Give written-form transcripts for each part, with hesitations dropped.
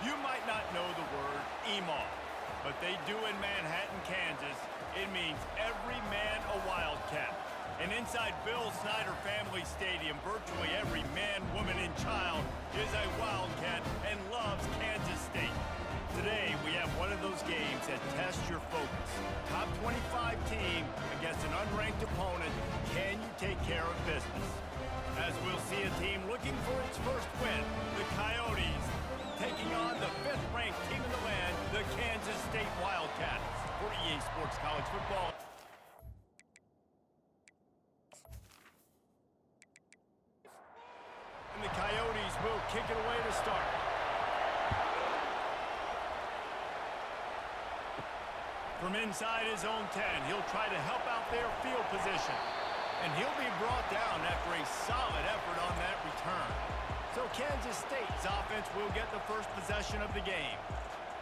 You might not know the word EMAW, but they do in Manhattan, Kansas. It means every man a Wildcat. And inside Bill Snyder Family Stadium, virtually every man, woman, and child is a Wildcat and loves Kansas State. Today, we have one of those games that tests your focus. Top 25 team against an unranked opponent. Can you take care of business? As we'll see a team looking for its first win, the Coyotes, taking on the 5th-ranked team in the land, the Kansas State Wildcats. For EA Sports College Football. And the Coyotes will kick it away to start. From inside his own 10, he'll try to help out their field position. And he'll be brought down after a solid effort on that return. So Kansas State's offense will get the first possession of the game.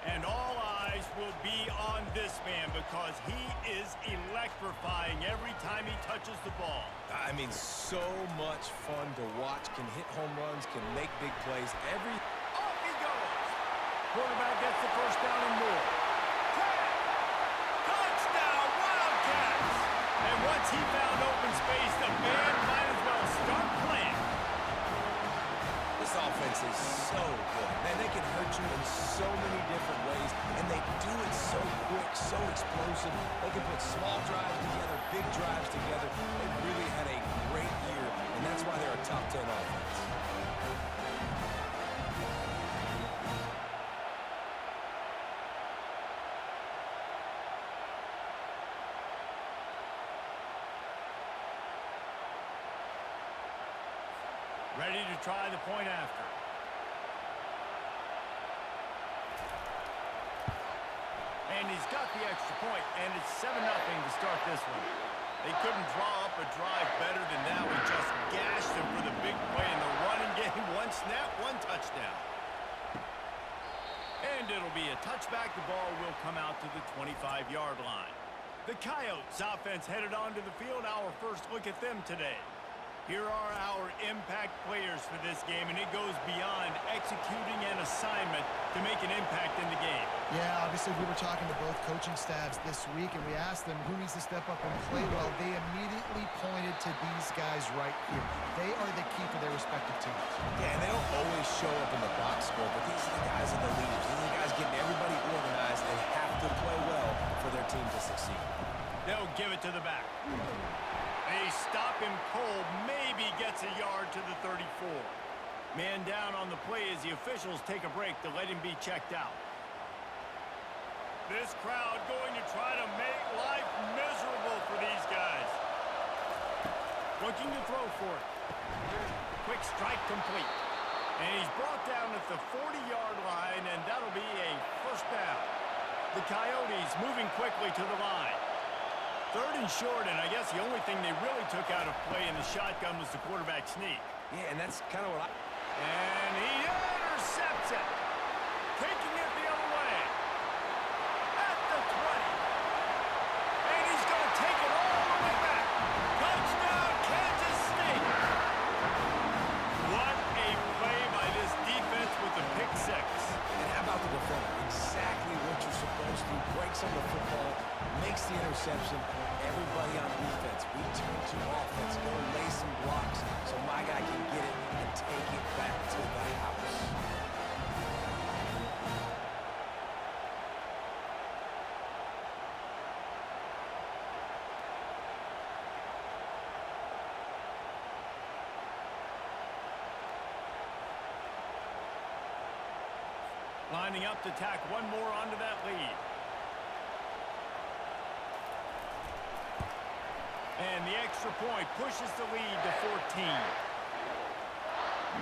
And all eyes will be on this man because he is electrifying every time he touches the ball. I mean, so much fun to watch. Can hit home runs, can make big plays. Off he goes! Quarterback gets the first down and more. Touchdown, Wildcats! And once he found open space, the band might as well start playing. This offense is so good. Man, they can hurt you in so many different ways, and they do it so quick, so explosive. They can put small drives together, big drives together. They've really had a great year, and that's why they're a top 10 offense. Ready to try the point after. And he's got the extra point, and it's 7-0 to start this one. They couldn't draw up a drive better than that. We just gashed them for the big play in the running game. One snap, one touchdown. And it'll be a touchback. The ball will come out to the 25-yard line. The Coyotes offense headed onto the field. Our first look at them today. Here are our impact players for this game, and it goes beyond executing an assignment to make an impact in the game. Yeah, obviously we were talking to both coaching staffs this week, and we asked them who needs to step up and play well. They immediately pointed to these guys right here. They are the key for their respective teams. Yeah, and they don't always show up in the box score, but these are the guys in the leaders. These are the guys getting everybody organized. They have to play well for their team to succeed. They'll give it to the back. They stop him cold, maybe gets a yard to the 34. Man down on the play as the officials take a break to let him be checked out. This crowd going to try to make life miserable for these guys. Looking to throw for it. Quick strike complete. And he's brought down at the 40-yard line, and that'll be a first down. The Coyotes moving quickly to the line. 3rd and short, and I guess the only thing they really took out of play in the shotgun was the quarterback sneak. Yeah, and that's kind of what And he intercepts it. Taking it the other way. At the 20. And he's going to take it all the way back. Touchdown, Kansas State. What a play by this defense with the pick six. And how about the defender? Exactly what you're supposed to. Breaks on the football, makes the interception. Everybody on defense, we turn to offense, go lay some blocks so my guy can get it and take it back to the house. Lining up to tack one more onto that lead. And the extra point pushes the lead to 14.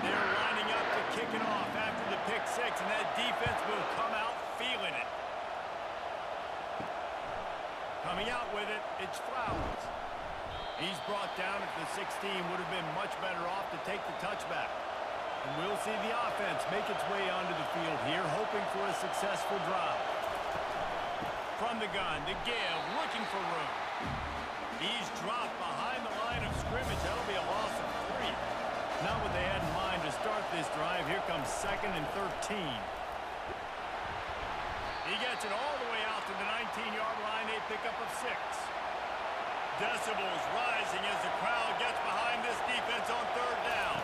They're lining up to kick it off after the pick six, and that defense will come out feeling it. Coming out with it, it's Flowers. He's brought down at the 16, would have been much better off to take the touchback. And we'll see the offense make its way onto the field here, hoping for a successful drive. From the gun, the give, looking for room. He's dropped behind the line of scrimmage. That'll be a loss of 3. Not what they had in mind to start this drive. Here comes 2nd and 13. He gets it all the way out to the 19-yard line, a pickup of 6. Decibels rising as the crowd gets behind this defense on 3rd down.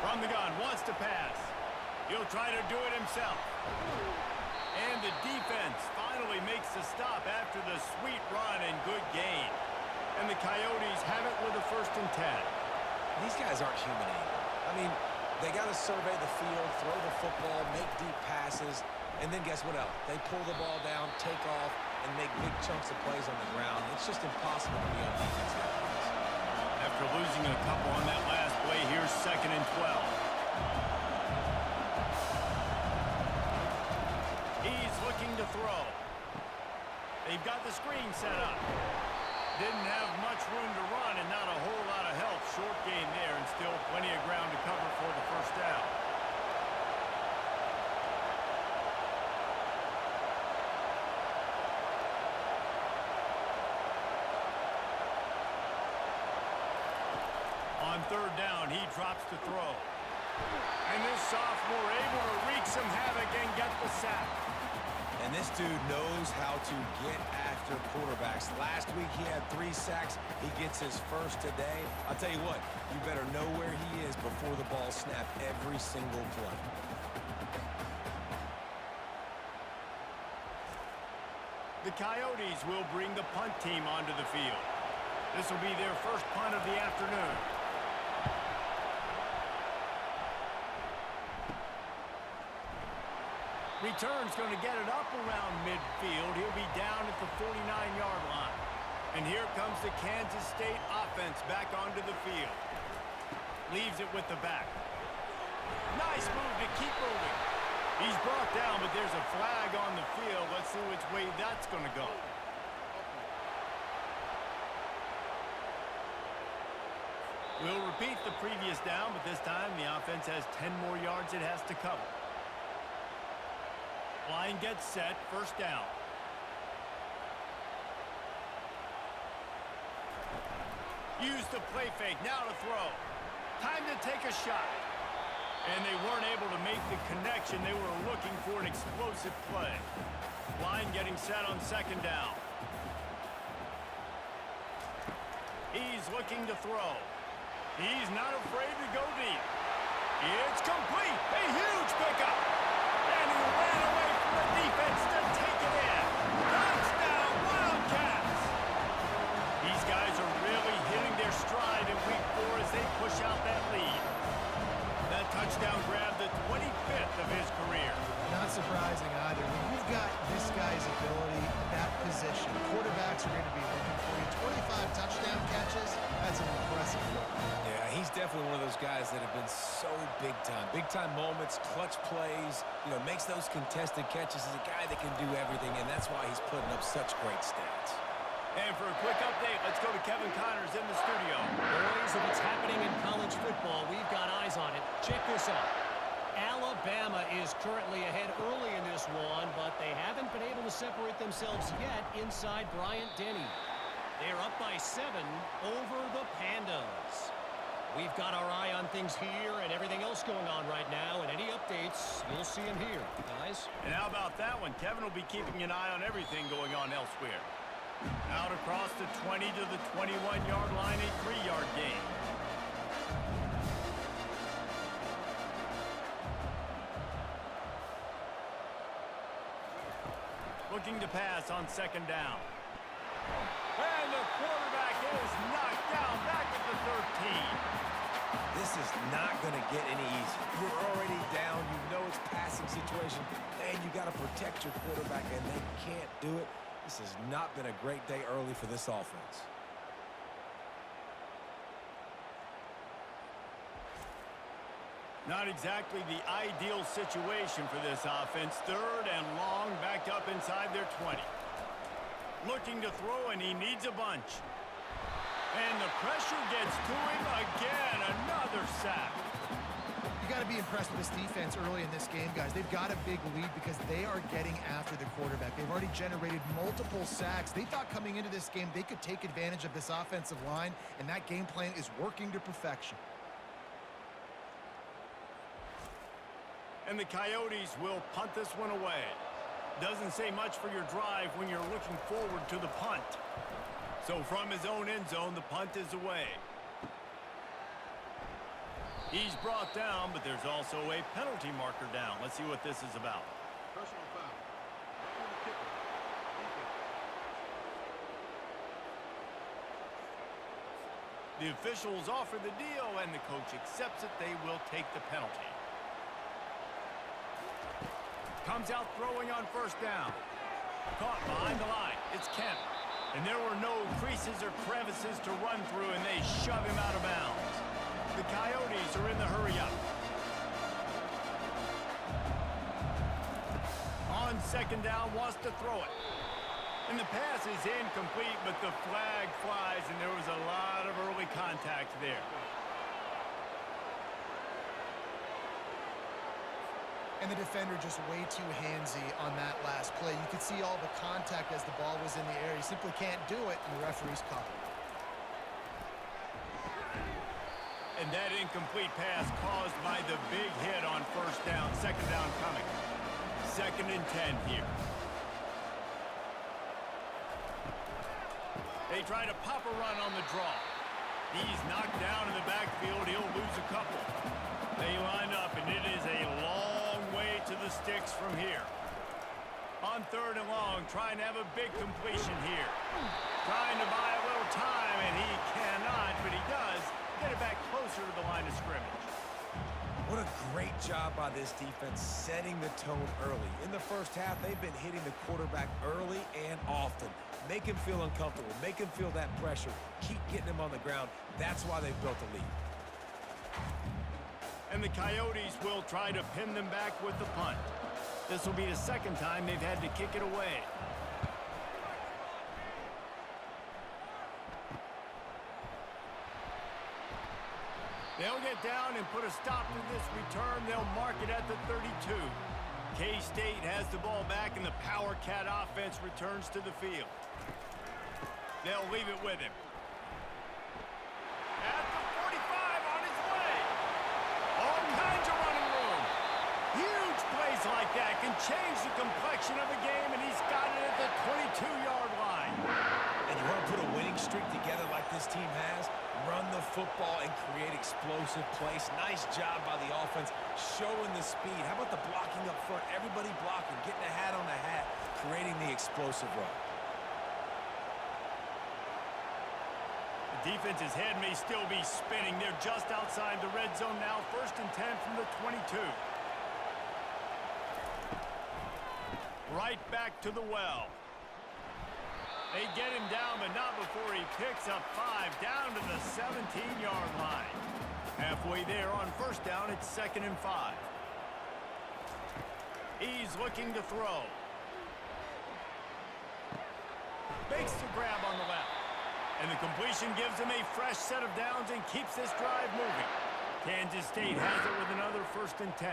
From the gun, wants to pass. He'll try to do it himself. And the defense finally makes the stop after the sweet run and good gain. And the Coyotes have it with a 1st and 10. These guys aren't human anymore. I mean, they got to survey the field, throw the football, make deep passes, and then guess what else? They pull the ball down, take off, and make big chunks of plays on the ground. It's just impossible to be on defense like this. After losing a couple on that last play, here's 2nd and 12. He's looking to throw. They've got the screen set up. Didn't have much room to run and not a whole lot of help. Short gain there and still plenty of ground to cover for the 1st down. On 3rd down, he drops to throw. And this sophomore able to wreak some havoc and get the sack. And this dude knows how to get after quarterbacks. Last week he had 3 sacks. He gets his 1st today. I'll tell you what, you better know where he is before the ball snapped every single play. The Coyotes will bring the punt team onto the field. This will be their 1st punt of the afternoon. Return's going to get it up around midfield. He'll be down at the 49-yard line. And here comes the Kansas State offense back onto the field. Leaves it with the back. Nice move to keep moving. He's brought down, but there's a flag on the field. Let's see which way that's going to go. We'll repeat the previous down, but this time the offense has 10 more yards it has to cover. Line gets set, 1st down. Use the play fake, now to throw. Time to take a shot. And they weren't able to make the connection. They were looking for an explosive play. Line getting set on 2nd down. He's looking to throw. He's not afraid to go deep. It's complete. A huge pickup. And he ran away from the defense to take it in. Touchdown, Wildcats. These guys are really hitting their stride in week 4 as they push out that lead. That touchdown grabbed the 25th of his career. Not surprising either. When you've got this guy's ability at that position, quarterbacks are going to be looking for you. 25 touchdown catches, that's an impressive look. Yeah, he's definitely one of those guys that have been so big time. Big time moments, clutch plays, makes those contested catches. He's a guy that can do everything, and that's why he's putting up such great stats. And for a quick update, let's go to Kevin Connors in the studio. Boys, if it's happening in college football, we've got eyes on it. Check this out. Alabama is currently ahead early in this one, but they haven't been able to separate themselves yet inside Bryant-Denny. They're up by 7 over the Pandas. We've got our eye on things here and everything else going on right now, and any updates, you'll see them here, guys. And how about that one? Kevin will be keeping an eye on everything going on elsewhere. Out across the 20 to the 21-yard line, a 3-yard gain. Looking to pass on 2nd down. And the quarterback is knocked down back at the 13. This is not going to get any easier. You're already down. You know it's passing situation. And you got to protect your quarterback, and they can't do it. This has not been a great day early for this offense. Not exactly the ideal situation for this offense. 3rd and long, backed up inside their 20. Looking to throw, and he needs a bunch. And the pressure gets to him again. Another sack. You got to be impressed with this defense early in this game, guys. They've got a big lead because they are getting after the quarterback. They've already generated multiple sacks. They thought coming into this game they could take advantage of this offensive line, and that game plan is working to perfection. And the Coyotes will punt this one away. Doesn't say much for your drive when you're looking forward to the punt. So from his own end zone, the punt is away. He's brought down, but there's also a penalty marker down. Let's see what this is about. Personal foul. The officials offer the deal, and the coach accepts it. They will take the penalty. Comes out throwing on first down. Caught behind the line. It's Kemp. And there were no creases or crevices to run through, and they shove him out of bounds. The Coyotes are in the hurry-up. On second down, wants to throw it. And the pass is incomplete, but the flag flies, and there was a lot of early contact there. And the defender just way too handsy on that last play. You could see all the contact as the ball was in the air. He simply can't do it, and the referee's caught it. And that incomplete pass caused by the big hit on first down. Second down coming. 2nd and 10 here. They try to pop a run on the draw. He's knocked down in the backfield. He'll lose a couple. They line up, and it is a long way to the sticks from here. On 3rd and long, trying to have a big completion here. Trying to buy a little time, and he cannot, but he does get it back closer to the line of scrimmage. What a great job by this defense setting the tone early. In the first half, they've been hitting the quarterback early and often. Make him feel uncomfortable. Make him feel that pressure. Keep getting him on the ground. That's why they've built a lead. And the Coyotes will try to pin them back with the punt. This will be the 2nd time they've had to kick it away. They'll get down and put a stop to this return. They'll mark it at the 32. K-State has the ball back, and the Power Cat offense returns to the field. They'll leave it with him. At the 45, on his way. All kinds of running room. Huge plays like that can change the complexion of a game, and he's got it at the 22-yard line. And you want to put a winning streak together like this team has? Run the football and create explosive plays. Nice job by the offense, showing the speed. How about the blocking up front? Everybody blocking, getting a hat on the hat, creating the explosive run. The defense's head may still be spinning. They're just outside the red zone now. 1st and 10 from the 22. Right back to the well. They get him down, but not before he picks up 5 down to the 17-yard line. Halfway there on first down, it's 2nd and 5. He's looking to throw. Makes the grab on the left. And the completion gives him a fresh set of downs and keeps this drive moving. Kansas State has it with another 1st and 10.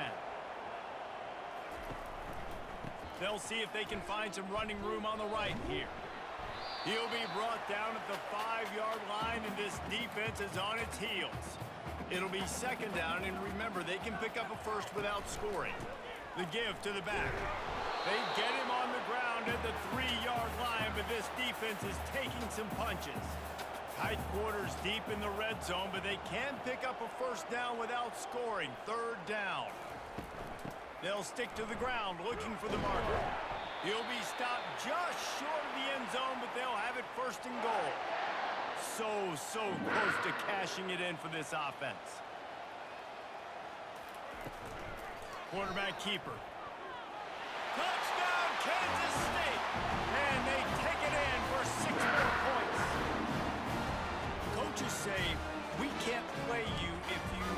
They'll see if they can find some running room on the right here. He'll be brought down at the 5-yard line, and this defense is on its heels. It'll be 2nd down, and remember, they can pick up a first without scoring. The give to the back. They get him on the ground at the 3-yard line, but this defense is taking some punches. Tight quarters deep in the red zone, but they can pick up a first down without scoring. 3rd down. They'll stick to the ground looking for the marker. He'll be stopped just short of the end zone, but they'll have it 1st and goal. So close to cashing it in for this offense. Quarterback keeper. Touchdown, Kansas State! And they take it in for 6 more points. Coaches say, we can't play you if you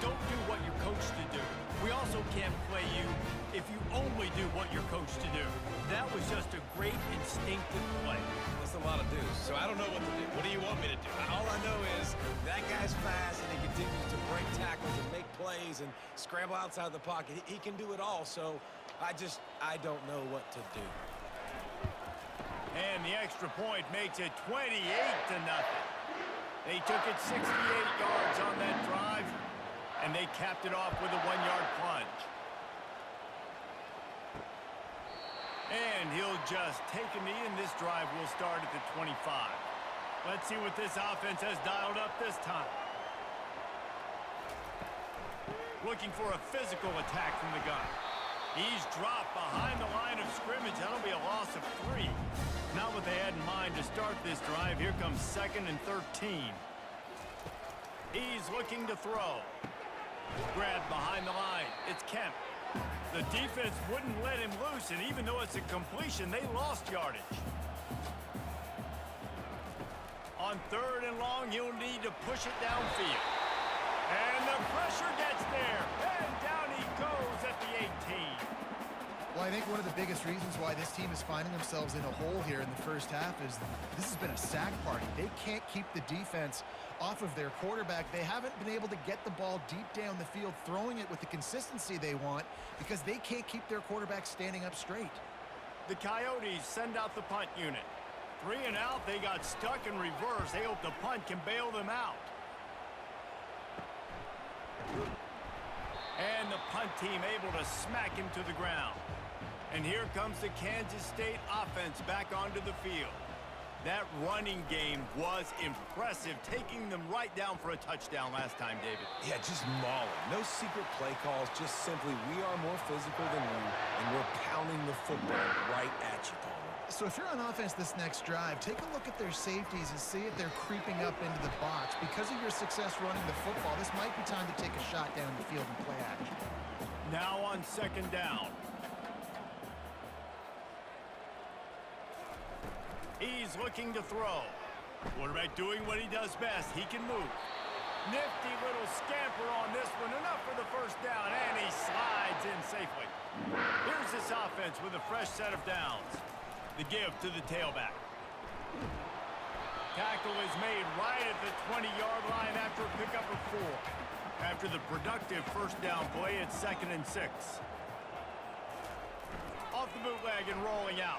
don't do what you're coached to do. We also can't play you if you only do what you're coached to do. That was just a great instinctive play. That's a lot of do's, so I don't know what to do. What do you want me to do? All I know is that guy's fast, and he continues to break tackles and make plays and scramble outside the pocket. He can do it all, so I don't know what to do. And the extra point makes it 28-0. They took it 68 yards on that drive, and they capped it off with a 1-yard plunge. And he'll just take a knee, and this drive will start at the 25. Let's see what this offense has dialed up this time. Looking for a physical attack from the gun. He's dropped behind the line of scrimmage. That'll be a loss of 3. Not what they had in mind to start this drive. Here comes 2nd and 13. He's looking to throw. Grabbed behind the line. It's Kemp. The defense wouldn't let him loose, and even though it's a completion, they lost yardage. On 3rd and long, he'll need to push it downfield. And the pressure gets there. And down he goes at the 18. Well, I think one of the biggest reasons why this team is finding themselves in a hole here in the first half is this has been a sack party. They can't keep the defense off of their quarterback. They haven't been able to get the ball deep down the field, throwing it with the consistency they want because they can't keep their quarterback standing up straight. The Coyotes send out the punt unit. 3 and out, they got stuck in reverse. They hope the punt can bail them out. And the punt team able to smack him to the ground. And here comes the Kansas State offense back onto the field. That running game was impressive, taking them right down for a touchdown last time, David. Yeah, just mauling. No secret play calls, just simply we are more physical than you, and we're pounding the football right at you, Palmer. So if you're on offense this next drive, take a look at their safeties and see if they're creeping up into the box. Because of your success running the football, this might be time to take a shot down the field and play action. Now on 2nd down. He's looking to throw. Quarterback doing what he does best. He can move. Nifty little scamper on this one. Enough for the first down, and he slides in safely. Here's this offense with a fresh set of downs. The give to the tailback. Tackle is made right at the 20-yard line after a pickup of 4. After the productive first down play, it's 2nd and 6. Off the bootleg and rolling out.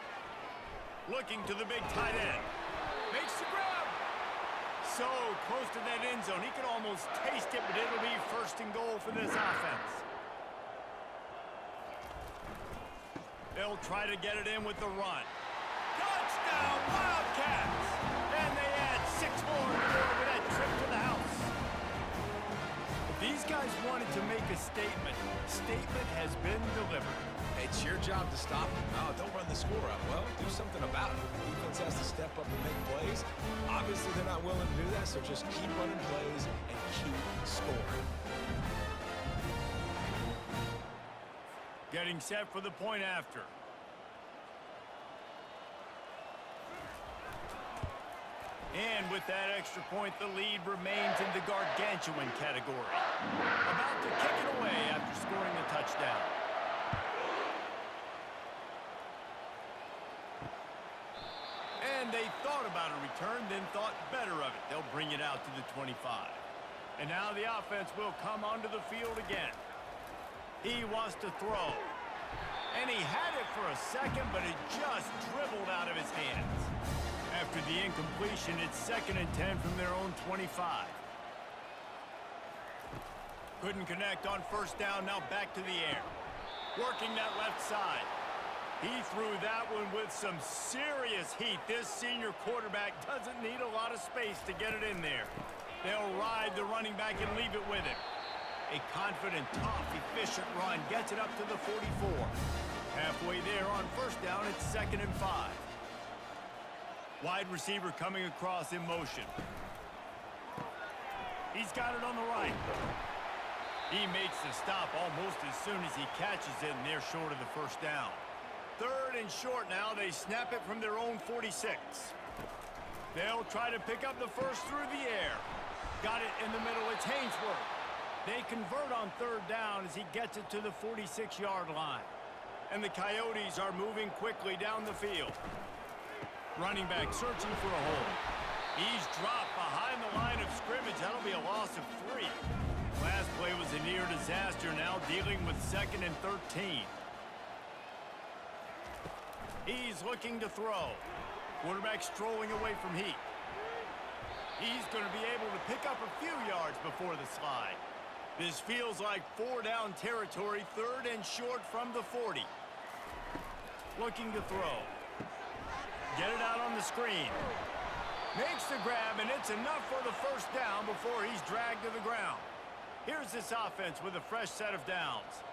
Looking to the big tight end. Makes the grab. So close to that end zone. He can almost taste it, but it'll be 1st and goal for this offense. They'll try to get it in with the run. Touchdown, Wildcats! And they add 6 more with that trip to the house. These guys wanted to make a statement. Statement has been delivered. It's your job to stop them. No, don't run the score up. Well, do something about it. The defense has to step up and make plays. Obviously, they're not willing to do that, so just keep running plays and keep scoring. Getting set for the point after. And with that extra point, the lead remains in the gargantuan category. About to kick it away after scoring a touchdown. And they thought about a return, then thought better of it. They'll bring it out to the 25. And now the offense will come onto the field again. He wants to throw. And he had it for a second, but it just dribbled out of his hands. After the incompletion, it's 2nd and 10 from their own 25. Couldn't connect on first down, now back to the air. Working that left side. He threw that one with some serious heat. This senior quarterback doesn't need a lot of space to get it in there. They'll ride the running back and leave it with him. A confident, tough, efficient run gets it up to the 44. Halfway there on first down, it's 2nd and 5. Wide receiver coming across in motion. He's got it on the right. He makes the stop almost as soon as he catches it, and they're short of the first down. 3rd and short now. They snap it from their own 46. They'll try to pick up the first through the air. Got it in the middle. It's Hainsworth. They convert on 3rd down as he gets it to the 46-yard line. And the Coyotes are moving quickly down the field. Running back searching for a hole. He's dropped behind the line of scrimmage. That'll be a loss of 3. Last play was a near disaster, now dealing with 2nd and 13. He's looking to throw. Quarterback strolling away from heat. He's going to be able to pick up a few yards before the slide. This feels like 4-down territory, 3rd and short from the 40. looking to throw. Get it out on the screen. Makes the grab, and it's enough for the first down before he's dragged to the ground. Here's this offense with a fresh set of downs.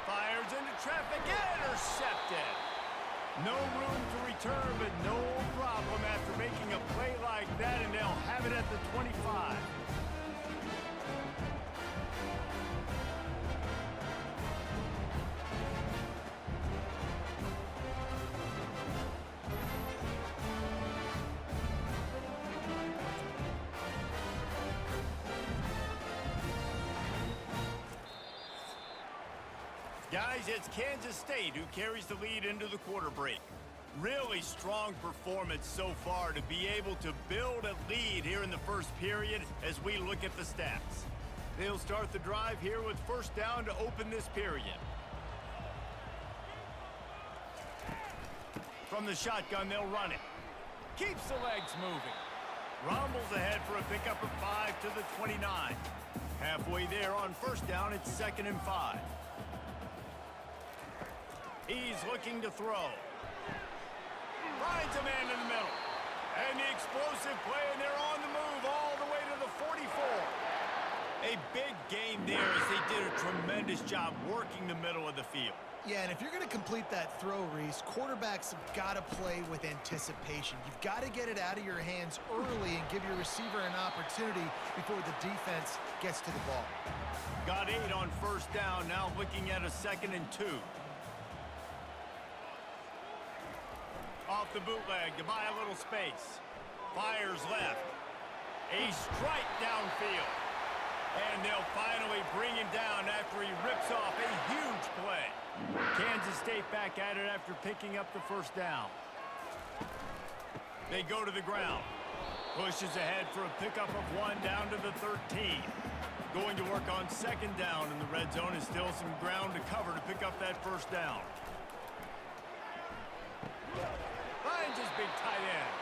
Fires into traffic, intercepted. No room to return, but no problem after making a play like that, and they'll have it at the 25. Guys, it's Kansas State who carries the lead into the quarter break. Really strong performance so far to be able to build a lead here in the first period as we look at the stats. They'll start the drive here with first down to open this period. From the shotgun, they'll run it. Keeps the legs moving. Rumbles ahead for a pickup of 5 to the 29. Halfway there on first down, it's 2nd and 5. He's looking to throw. Finds a man in the middle. And the explosive play, and they're on the move all the way to the 44. A big gain there as they did a tremendous job working the middle of the field. Yeah, and if you're going to complete that throw, Reese, quarterbacks have got to play with anticipation. You've got to get it out of your hands early and give your receiver an opportunity before the defense gets to the ball. Got 8 on first down, now looking at a 2nd and 2. Off the bootleg to buy a little space. Fires left. A strike downfield. And they'll finally bring him down after he rips off a huge play. Kansas State back at it after picking up the first down. They go to the ground. Pushes ahead for a pickup of 1 down to the 13. Going to work on 2nd down, and the red zone is still some ground to cover to pick up that first down. Finds his big tight end.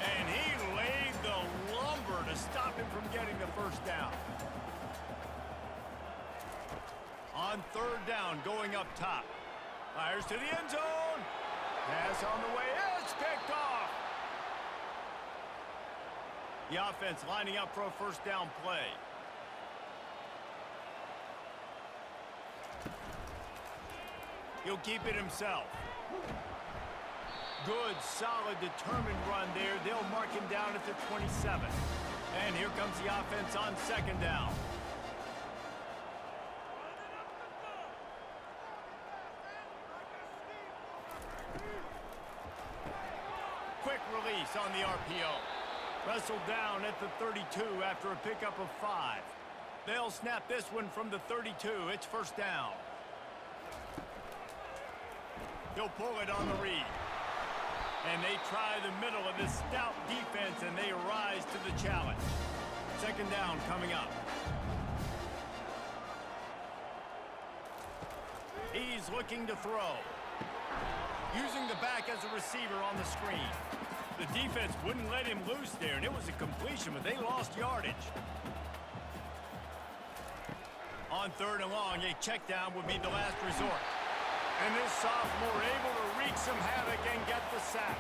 And he laid the lumber to stop him from getting the first down. On 3rd down, going up top. Fires to the end zone. Pass on the way. It's picked off. The offense lining up for a first down play. He'll keep it himself. Good, solid, determined run there. They'll mark him down at the 27. And here comes the offense on 2nd down. Quick release on the RPO. Wrestled down at the 32 after a pickup of 5. They'll snap this one from the 32. It's first down. He'll pull it on the read. And they try the middle of this stout defense, and they rise to the challenge. 2nd down coming up. He's looking to throw. Using the back as a receiver on the screen. The defense wouldn't let him loose there, and it was a completion, but they lost yardage. On 3rd and long, a check down would be the last resort. And this sophomore able to wreak some havoc and get the sack.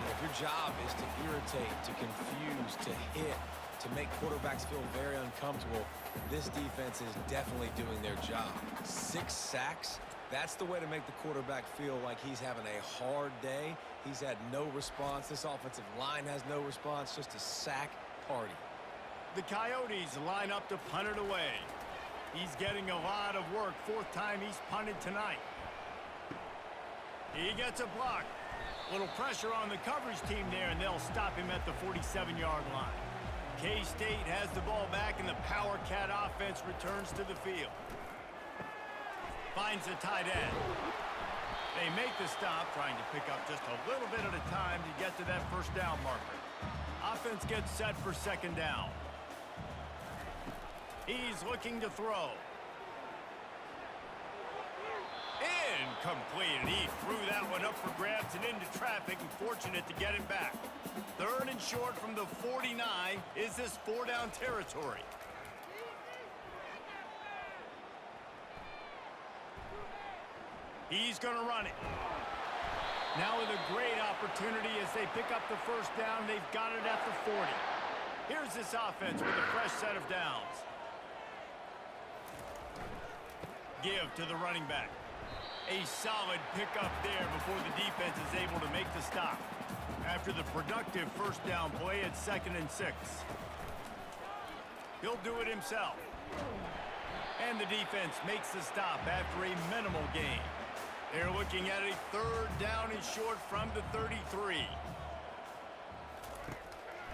If your job is to irritate, to confuse, to hit, to make quarterbacks feel very uncomfortable, this defense is definitely doing their job. 6 sacks, that's the way to make the quarterback feel like he's having a hard day. He's had no response. This offensive line has no response, just a sack party. The Coyotes line up to punt it away. He's getting a lot of work. 4th time he's punted tonight. He gets a block. Little pressure on the coverage team there, and they'll stop him at the 47-yard line. K-State has the ball back, and the Power Cat offense returns to the field. Finds the tight end. They make the stop, trying to pick up just a little bit at a time to get to that first down marker. Offense gets set for 2nd down. He's looking to throw. Incomplete, and he threw that one up for grabs and into traffic, and fortunate to get it back. 3rd and short from the 49. Is this 4-down territory? He's going to run it. Now with a great opportunity as they pick up the first down. They've got it at the 40. Here's this offense with a fresh set of downs. Give to the running back. A solid pickup there before the defense is able to make the stop. After the productive first down play at 2nd and 6. He'll do it himself. And the defense makes the stop after a minimal gain. They're looking at a 3rd down and short from the 33.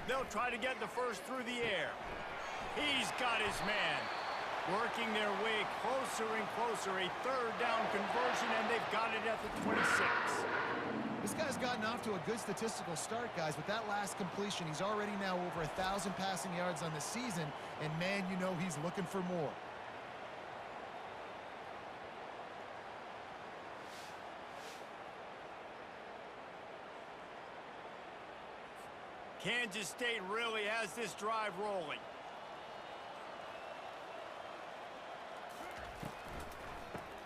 They'll try to get the first through the air. He's got his man. Working their way closer and closer. A 3rd down conversion, and they've got it at the 26. This guy's gotten off to a good statistical start, guys. With that last completion, he's already now over 1,000 passing yards on the season. And, man, you know he's looking for more. Kansas State really has this drive rolling.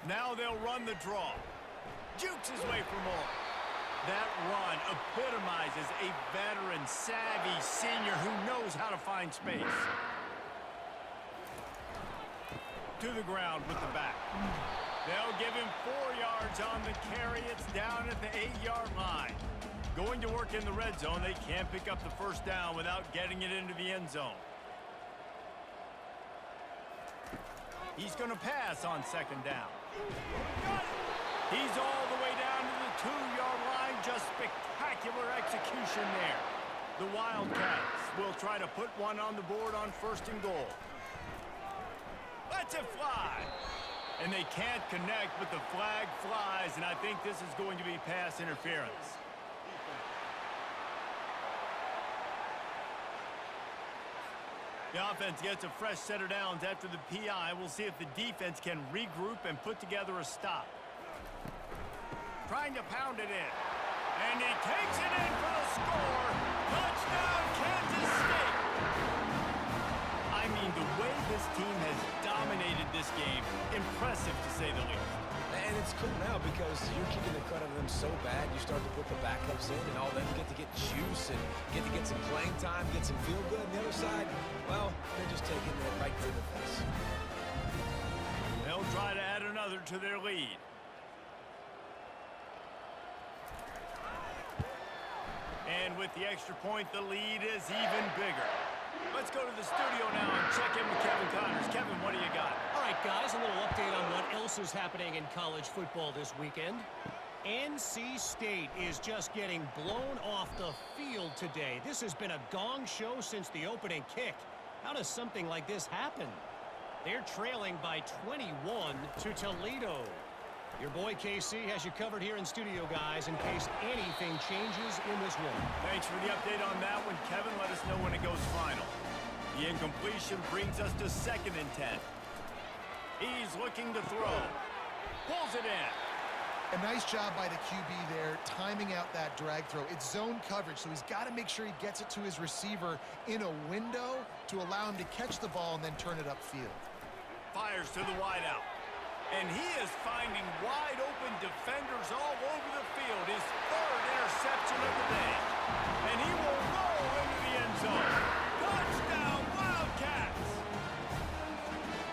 Now they'll run the draw. Jukes his way for more. That run epitomizes a veteran, savvy senior who knows how to find space. To the ground with the back. They'll give him 4 yards on the carry. It's down at the 8-yard line. Going to work in the red zone. They can't pick up the first down without getting it into the end zone. He's going to pass on 2nd down. He's all the way down to the 2-yard line. Just spectacular execution there. The Wildcats will try to put one on the board on 1st and goal. Lets it fly. And they can't connect, but the flag flies, and I think this is going to be pass interference. The offense gets a fresh set of downs after the PI. We'll see if the defense can regroup and put together a stop. Trying to pound it in. And he takes it in for the score. Touchdown, Kansas State. I mean, the way this team has dominated this game, impressive to say the least. And it's cool now because you're kicking the crud out of them so bad, you start to put the backups in, and all of them get to get juice and get to get some playing time, get some feel good. On the other side, well, they're just taking it right to the face. They'll try to add another to their lead. And with the extra point, the lead is even bigger. Let's go to the studio now and check in with Kevin Connors. Kevin, what do you got? All right, guys, a little update on what else is happening in college football this weekend. NC State is just getting blown off the field today. This has been a gong show since the opening kick. How does something like this happen? They're trailing by 21 to Toledo. Your boy KC has you covered here in studio, guys, in case anything changes in this one. Thanks for the update on that one, Kevin. Let us know when it goes final. The incompletion brings us to 2nd and 10. He's looking to throw. Pulls it in. A nice job by the QB there, timing out that drag throw. It's zone coverage, so he's got to make sure he gets it to his receiver in a window to allow him to catch the ball and then turn it upfield. Fires to the wideout. And he is finding wide-open defenders all over the field. His 3rd interception of the day. And he will roll into the end zone. Touchdown, Wildcats!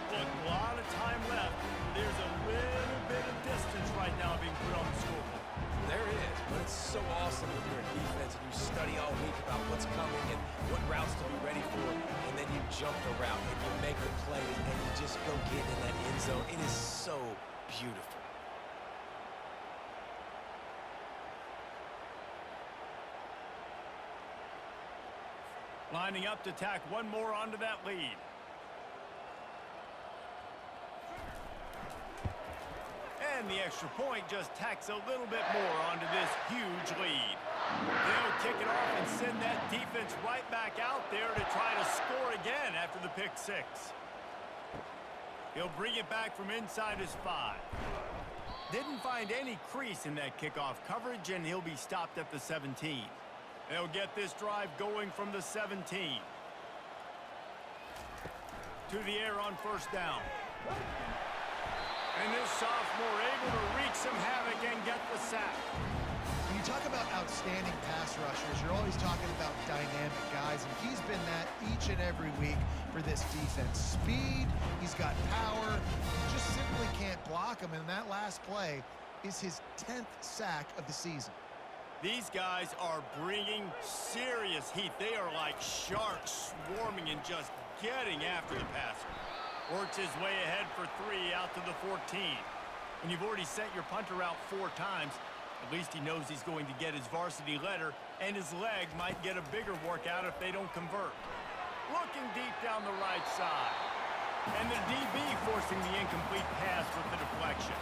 Look, a lot of time left. There's a little bit of distance right now being put on the scoreboard. There is, but it's so awesome when you're a defense and you study all week about what's coming and what routes to be ready for, and then you jump the route and you make the play and you just go get in that end zone. It is so beautiful. Lining up to tack one more onto that lead. And the extra point just tacks a little bit more onto this huge lead. They'll kick it off and send that defense right back out there to try to score again after the pick 6. He'll bring it back from inside his 5. Didn't find any crease in that kickoff coverage, and he'll be stopped at the 17. They'll get this drive going from the 17. To the air on 1st down. And this sophomore able to wreak some havoc and get the sack. When you talk about outstanding pass rushers, you're always talking about dynamic guys, and he's been that each and every week for this defense. Speed, he's got power, you just simply can't block him, and that last play is his 10th sack of the season. These guys are bringing serious heat. They are like sharks swarming and just getting after the passer. Works his way ahead for 3 out to the 14. When you've already sent your punter out 4 times, at least he knows he's going to get his varsity letter, and his leg might get a bigger workout if they don't convert. Looking deep down the right side. And the DB forcing the incomplete pass with the deflection.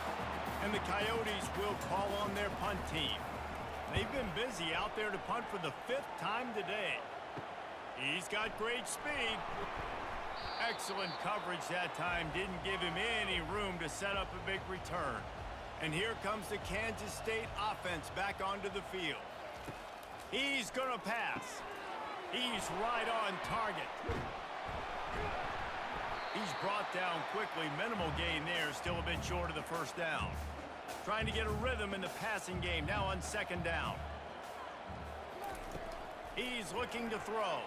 And the Coyotes will call on their punt team. They've been busy out there to punt for the 5th time today. He's got great speed. Excellent coverage that time. Didn't give him any room to set up a big return. And here comes the Kansas State offense back onto the field. He's going to pass. He's right on target. He's brought down quickly. Minimal gain there. Still a bit short of the first down. Trying to get a rhythm in the passing game. Now on 2nd down. He's looking to throw.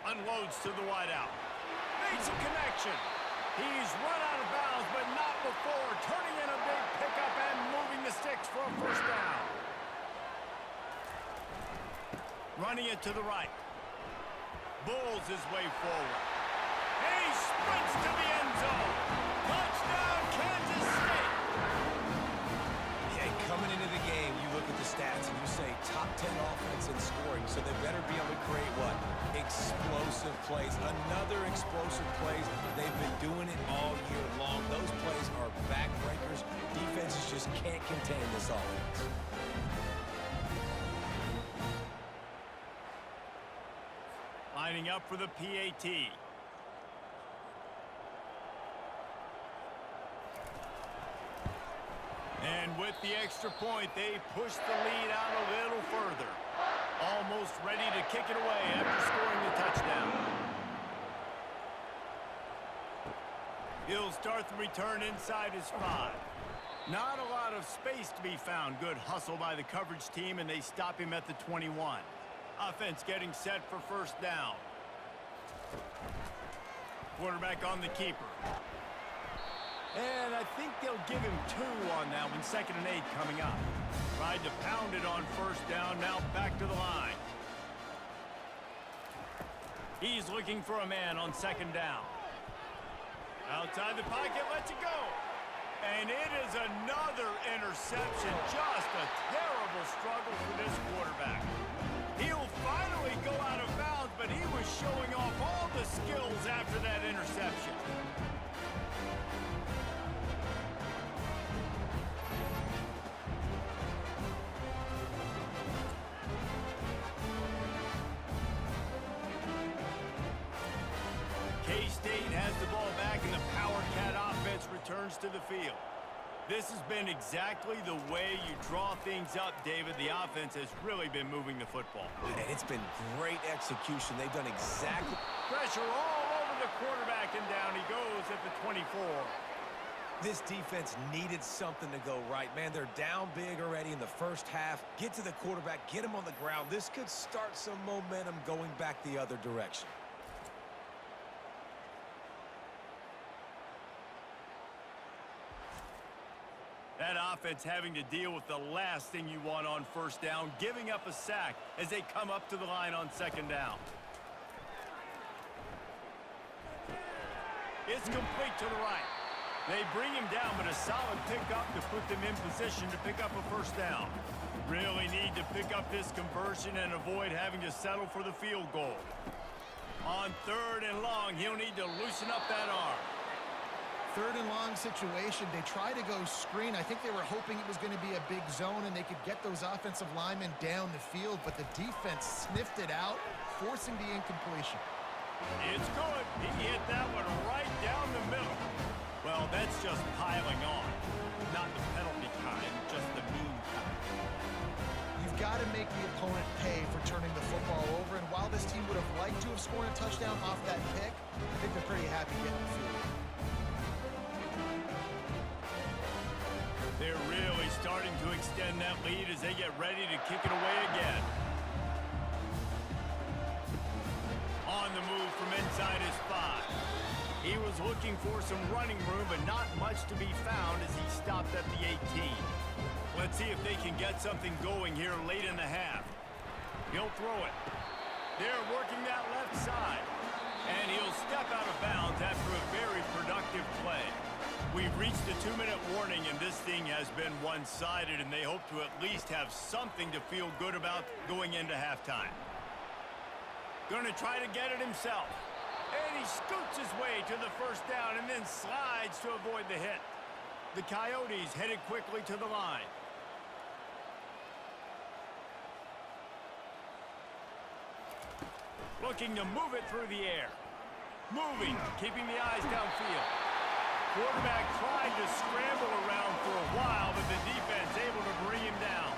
Unloads to the wideout. Makes a connection. He's run out of bounds, but not before. Turning in a big pickup and moving the sticks for a first down. Running it to the right. Bulls his way forward. He sprints to the end zone. Touchdown, Kansas State. Yeah, coming into the game, you look at the stats and you say top 10 offense in scoring, so they better be able to create what? Explosive plays. Another explosive plays. They've been doing it all year long. Those plays are backbreakers. Defenses just can't contain this offense. Lining up for the PAT. And with the extra point, they push the lead out a little further. Almost ready to kick it away after scoring the touchdown. He'll start the return inside his 5. Not a lot of space to be found. Good hustle by the coverage team, and they stop him at the 21. Offense getting set for first down. Quarterback on the keeper. And I think they'll give him 2 on that one. 2nd and 8 coming up. Tried to pound it on first down. Now back to the line. He's looking for a man on 2nd down. Outside the pocket, lets it go. And it is another interception. Just a terrible struggle for this quarterback. He'll finally go out of bounds, but he was showing off all the skills after that interception. K-State has the ball back, and the Power Cat offense returns to the field. This has been exactly the way you draw things up, David. The offense has really been moving the football. And it's been great execution. They've done exactly... Pressure all over the quarterback, and down he goes at the 24. This defense needed something to go right. Man, they're down big already in the first half. Get to the quarterback, get him on the ground. This could start some momentum going back the other direction. That offense having to deal with the last thing you want on first down, giving up a sack as they come up to the line on 2nd down. It's complete to the right. They bring him down, but a solid pickup to put them in position to pick up a first down. Really need to pick up this conversion and avoid having to settle for the field goal. On 3rd and long, he'll need to loosen up that arm. 3rd and long situation. They try to go screen. I think they were hoping it was going to be a big zone and they could get those offensive linemen down the field, but the defense sniffed it out, forcing the incompletion. It's good. He hit that one right down the middle. Well, that's just piling on. Not the penalty kind, just the mean kind. You've got to make the opponent pay for turning the football over, and while this team would have liked to have scored a touchdown off that pick, I think they're pretty happy getting the field. extend that lead as they get ready to kick it away again. On the move from inside his 5. He was looking for some running room, but not much to be found as he stopped at the 18. Let's see if they can get something going here late in the half. He'll throw it. They're working that left side. And he'll step out of bounds after a very productive play. We've reached the 2-minute warning, and this thing has been one-sided, and they hope to at least have something to feel good about going into halftime. Going to try to get it himself. And he scoots his way to the first down and then slides to avoid the hit. The Coyotes headed quickly to the line. Looking to move it through the air. Moving, keeping the eyes downfield. Quarterback tried to scramble around for a while, but the defense able to bring him down.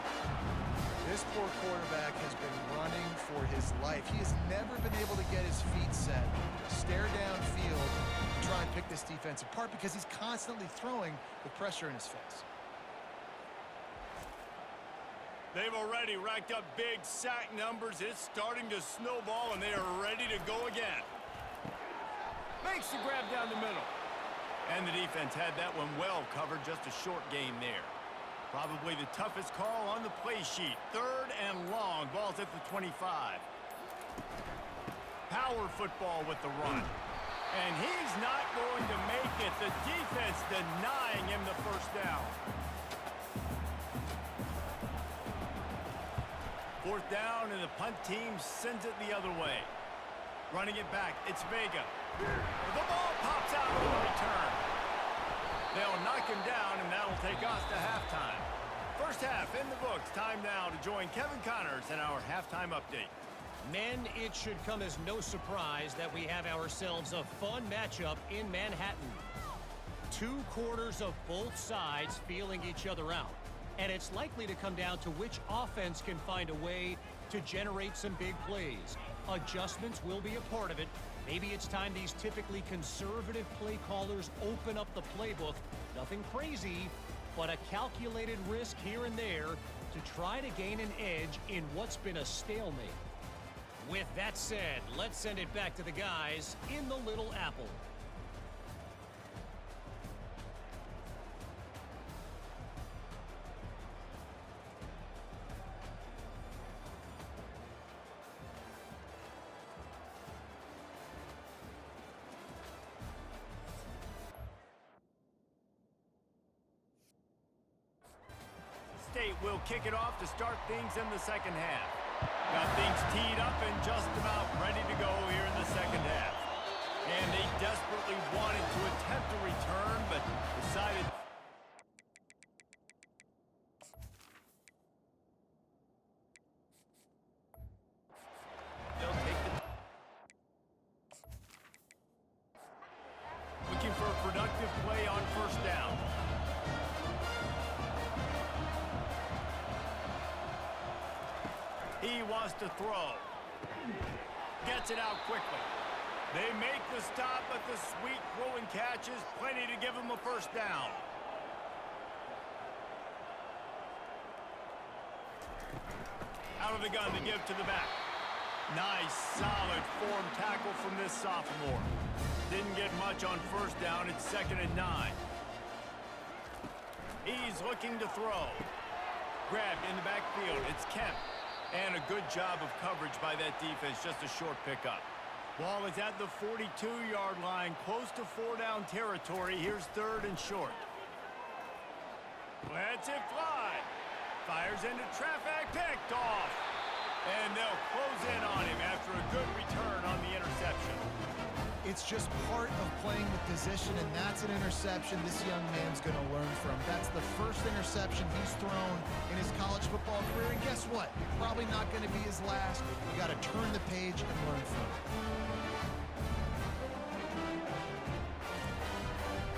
This poor quarterback has been running for his life. He has never been able to get his feet set, stare downfield, and try and pick this defense apart because he's constantly throwing with pressure in his face. They've already racked up big sack numbers. It's starting to snowball, and they are ready to go again. Makes the grab down the middle. And the defense had that one well covered, just a short gain there. Probably the toughest call on the play sheet. 3rd and long. Ball's at the 25. Power football with the run. And he's not going to make it. The defense denying him the first down. 4th down, and the punt team sends it the other way. Running it back, it's Vega. The ball pops out on the return. They'll knock him down, and that'll take us to halftime. First half in the books. Time now to join Kevin Connors in our halftime update. Men, it should come as no surprise that we have ourselves a fun matchup in Manhattan. 2 quarters of both sides feeling each other out. And it's likely to come down to which offense can find a way to generate some big plays. Adjustments will be a part of it. Maybe it's time these typically conservative play callers open up the playbook. Nothing crazy, but a calculated risk here and there to try to gain an edge in what's been a stalemate. With that said, let's send it back to the guys in the Little Apple. State will kick it off to start things in the second half. Got things teed up and just about ready to go here in the second half. And they desperately wanted to attempt a return, but decided... They'll take the... Looking for a productive play on first down. He wants to throw. Gets it out quickly. They make the stop, but the sweet throw and catch is plenty to give him a first down. Out of the gun to give to the back. Nice, solid form tackle from this sophomore. Didn't get much on first down. It's 2nd and 9. He's looking to throw. Grabbed in the backfield. It's Kemp. And a good job of coverage by that defense, just a short pickup. Ball is at the 42-yard line, close to 4-down territory. Here's 3rd and short. Lets it fly. Fires into traffic, picked off. And they'll close in on him after a good return on the interception. It's just part of playing the position, and that's an interception this young man's going to learn from. That's the first interception he's thrown in his college football career, and guess what? Probably not going to be his last. You got to turn the page and learn from it.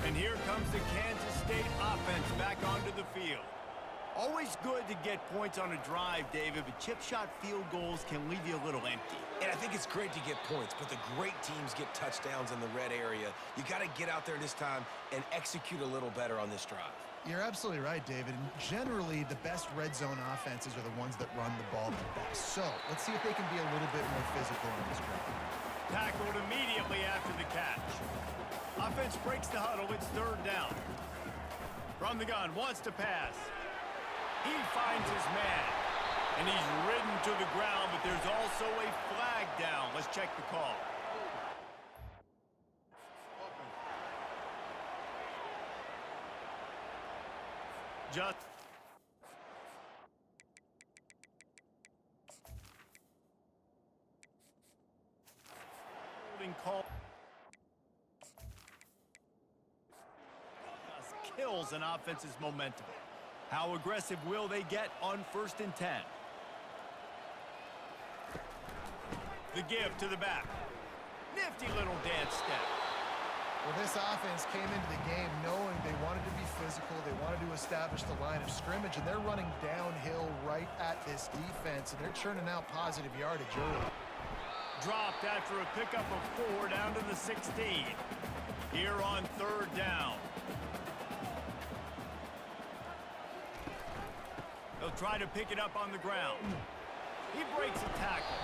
And here comes the Kansas State offense back onto the field. Always good to get points on a drive, David, but chip shot field goals can leave you a little empty. And I think it's great to get points, but the great teams get touchdowns in the red area. You got to get out there this time and execute a little better on this drive. You're absolutely right, David. And generally, the best red zone offenses are the ones that run the ball the best. So let's see if they can be a little bit more physical on this ground. Tackled immediately after the catch. Offense breaks the huddle. It's third down. From the gun, wants to pass. He finds his man. And he's ridden to the ground, but there's also a flag down. Let's check the call. Just holding call. Kills an offense's momentum. How aggressive will they get on 1st and 10? The give to the back. Nifty little dance step. Well, this offense came into the game knowing they wanted to be physical, they wanted to establish the line of scrimmage, and they're running downhill right at this defense, and they're churning out positive yardage early. Dropped after a pickup of 4 down to the 16. Here on third down. They'll try to pick it up on the ground. He breaks a tackle.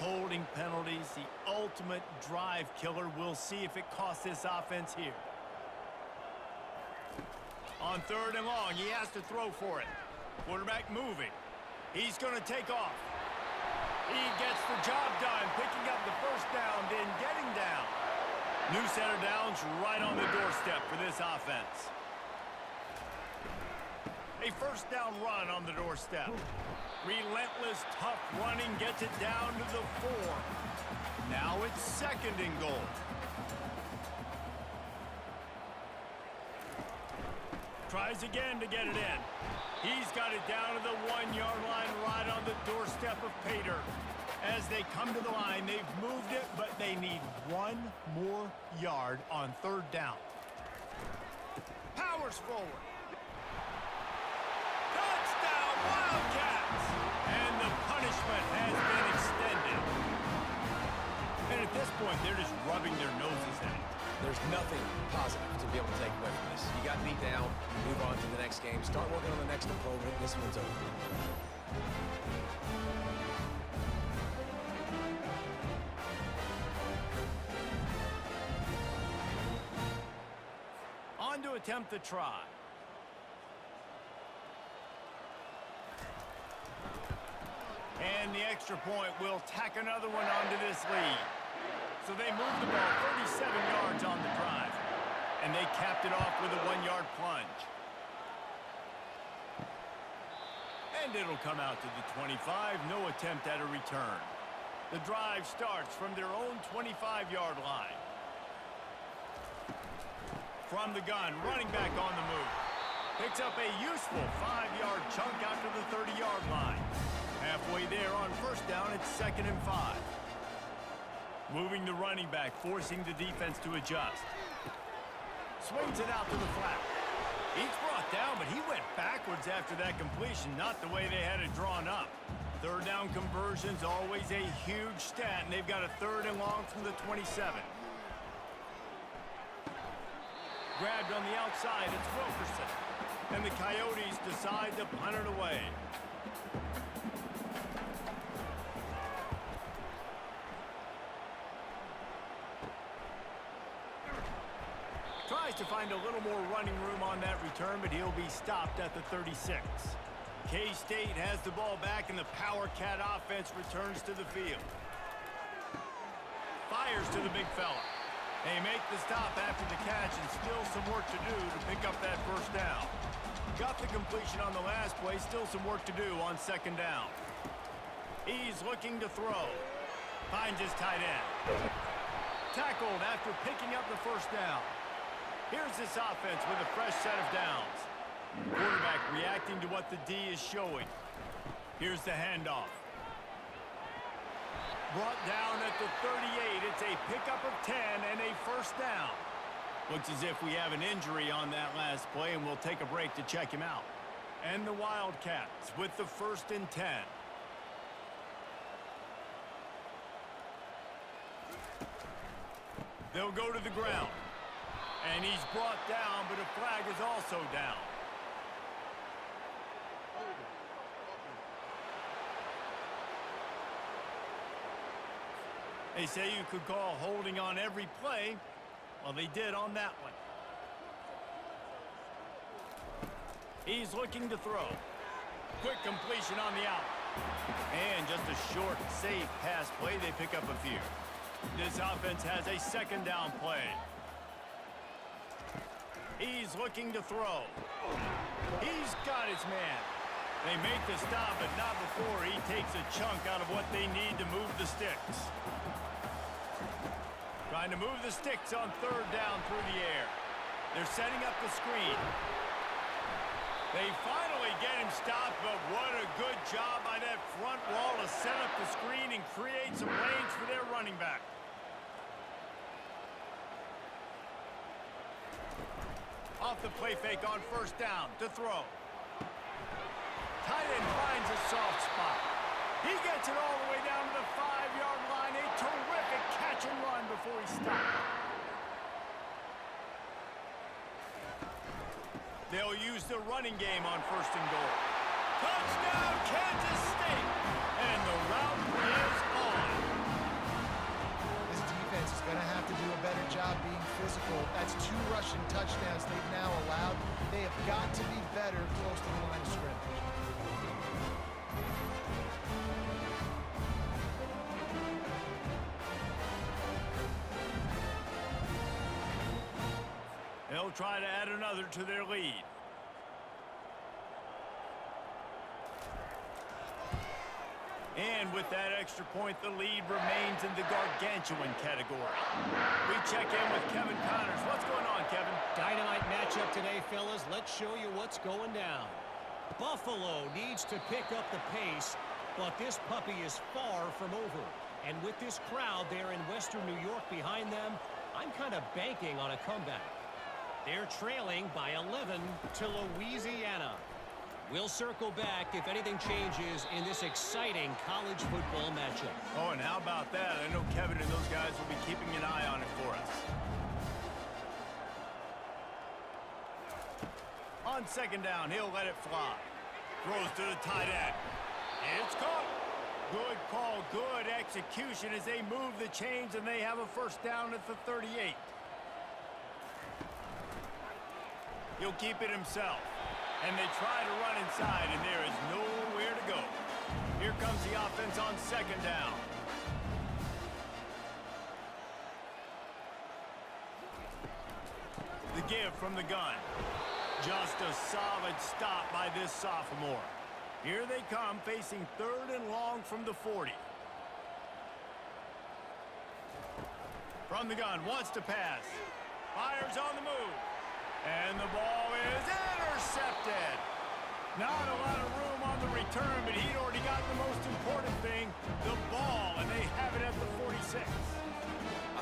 Holding penalties, the ultimate drive killer. We'll see if it costs this offense here. On 3rd and long, he has to throw for it. Quarterback moving. He's going to take off. He gets the job done, picking up the first down, then getting down. New set of downs right on the doorstep for this offense. A first down run on the doorstep. Relentless, tough running gets it down to the 4. Now it's 2nd and goal. Tries again to get it in. He's got it down to the 1-yard line right on the doorstep of Pater. As they come to the line, they've moved it, but they need 1 more yard on 3rd down. Powers forward. Touchdown, Wildcats! And the punishment has been extended. And at this point, they're just rubbing their noses at it. There's nothing positive to be able to take away from this. You got beat down, move on to the next game, start working on the next opponent. This one's over. On to attempt the try. And the extra point will tack another one onto this lead. So they moved the ball 37 yards on the drive. And they capped it off with a 1-yard plunge. And it'll come out to the 25. No attempt at a return. The drive starts from their own 25-yard line. From the gun, running back on the move. Picks up a useful 5-yard chunk after the 30-yard line. Halfway there on 1st down, it's 2nd and 5. Moving the running back, forcing the defense to adjust. Swings it out to the flat. He's brought down, but he went backwards after that completion, not the way they had it drawn up. 3rd down conversion's always a huge stat, and they've got a 3rd and long from the 27. Grabbed on the outside, it's Wilkerson. And the Coyotes decide to punt it away. Tries to find a little more running room on that return, but he'll be stopped at the 36. K-State has the ball back, and the Power Cat offense returns to the field. Fires to the big fella. They make the stop after the catch, and still some work to do to pick up that 1st down. Got the completion on the last play, still some work to do on 2nd down. He's looking to throw. Finds his tight end. Tackled after picking up the 1st down. Here's this offense with a fresh set of downs. Quarterback reacting to what the D is showing. Here's the handoff. Brought down at the 38. It's a pickup of 10 and a 1st down. Looks as if we have an injury on that last play, and we'll take a break to check him out. And the Wildcats with the 1st and 10. They'll go to the ground. And he's brought down, but a flag is also down. They say you could call holding on every play. Well, they did on that one. He's looking to throw. Quick completion on the out. And just a short, safe pass play. They pick up a few. This offense has a second down play. He's looking to throw. He's got his man. They make the stop, but not before he takes a chunk out of what they need to move the sticks. Trying to move the sticks on third down through the air. They're setting up the screen. They finally get him stopped, but what a good job by that front wall to set up the screen and create some lanes for their running back. Off the play fake on first down to throw. Tight end finds a soft spot. He gets it all the way down to the 5-yard line. A terrific catch and run before he stopped. They'll use the running game on first and goal. Touchdown, Kansas State! And the route is on. This defense is going to have to do a better job being physical. That's 2 rushing touchdowns they've now allowed. They have got to be better close to the line of scrimmage. They'll try to add another to their lead. And with that extra point, the lead remains in the gargantuan category. We check in with Kevin Connors. What's going on, Kevin? Dynamite matchup today, fellas. Let's show you what's going down. Buffalo needs to pick up the pace, but this puppy is far from over. And with this crowd there in Western New York behind them, I'm kind of banking on a comeback. They're trailing by 11 to Louisiana. We'll circle back if anything changes in this exciting college football matchup. Oh, and how about that? I know Kevin and those guys will be keeping an eye on it for us. On second down, he'll let it fly. Throws to the tight end. It's caught. Good call, good execution as they move the chains and they have a first down at the 38. He'll keep it himself. And they try to run inside, and there is nowhere to go. Here comes the offense on second down. The give from the gun. Just a solid stop by this sophomore. Here they come, facing third and long from the 40. From the gun, wants to pass. Fires on the move. And the ball is intercepted. Not a lot of room on the return, but he'd already got the most important thing, the ball, and they have it at the 46.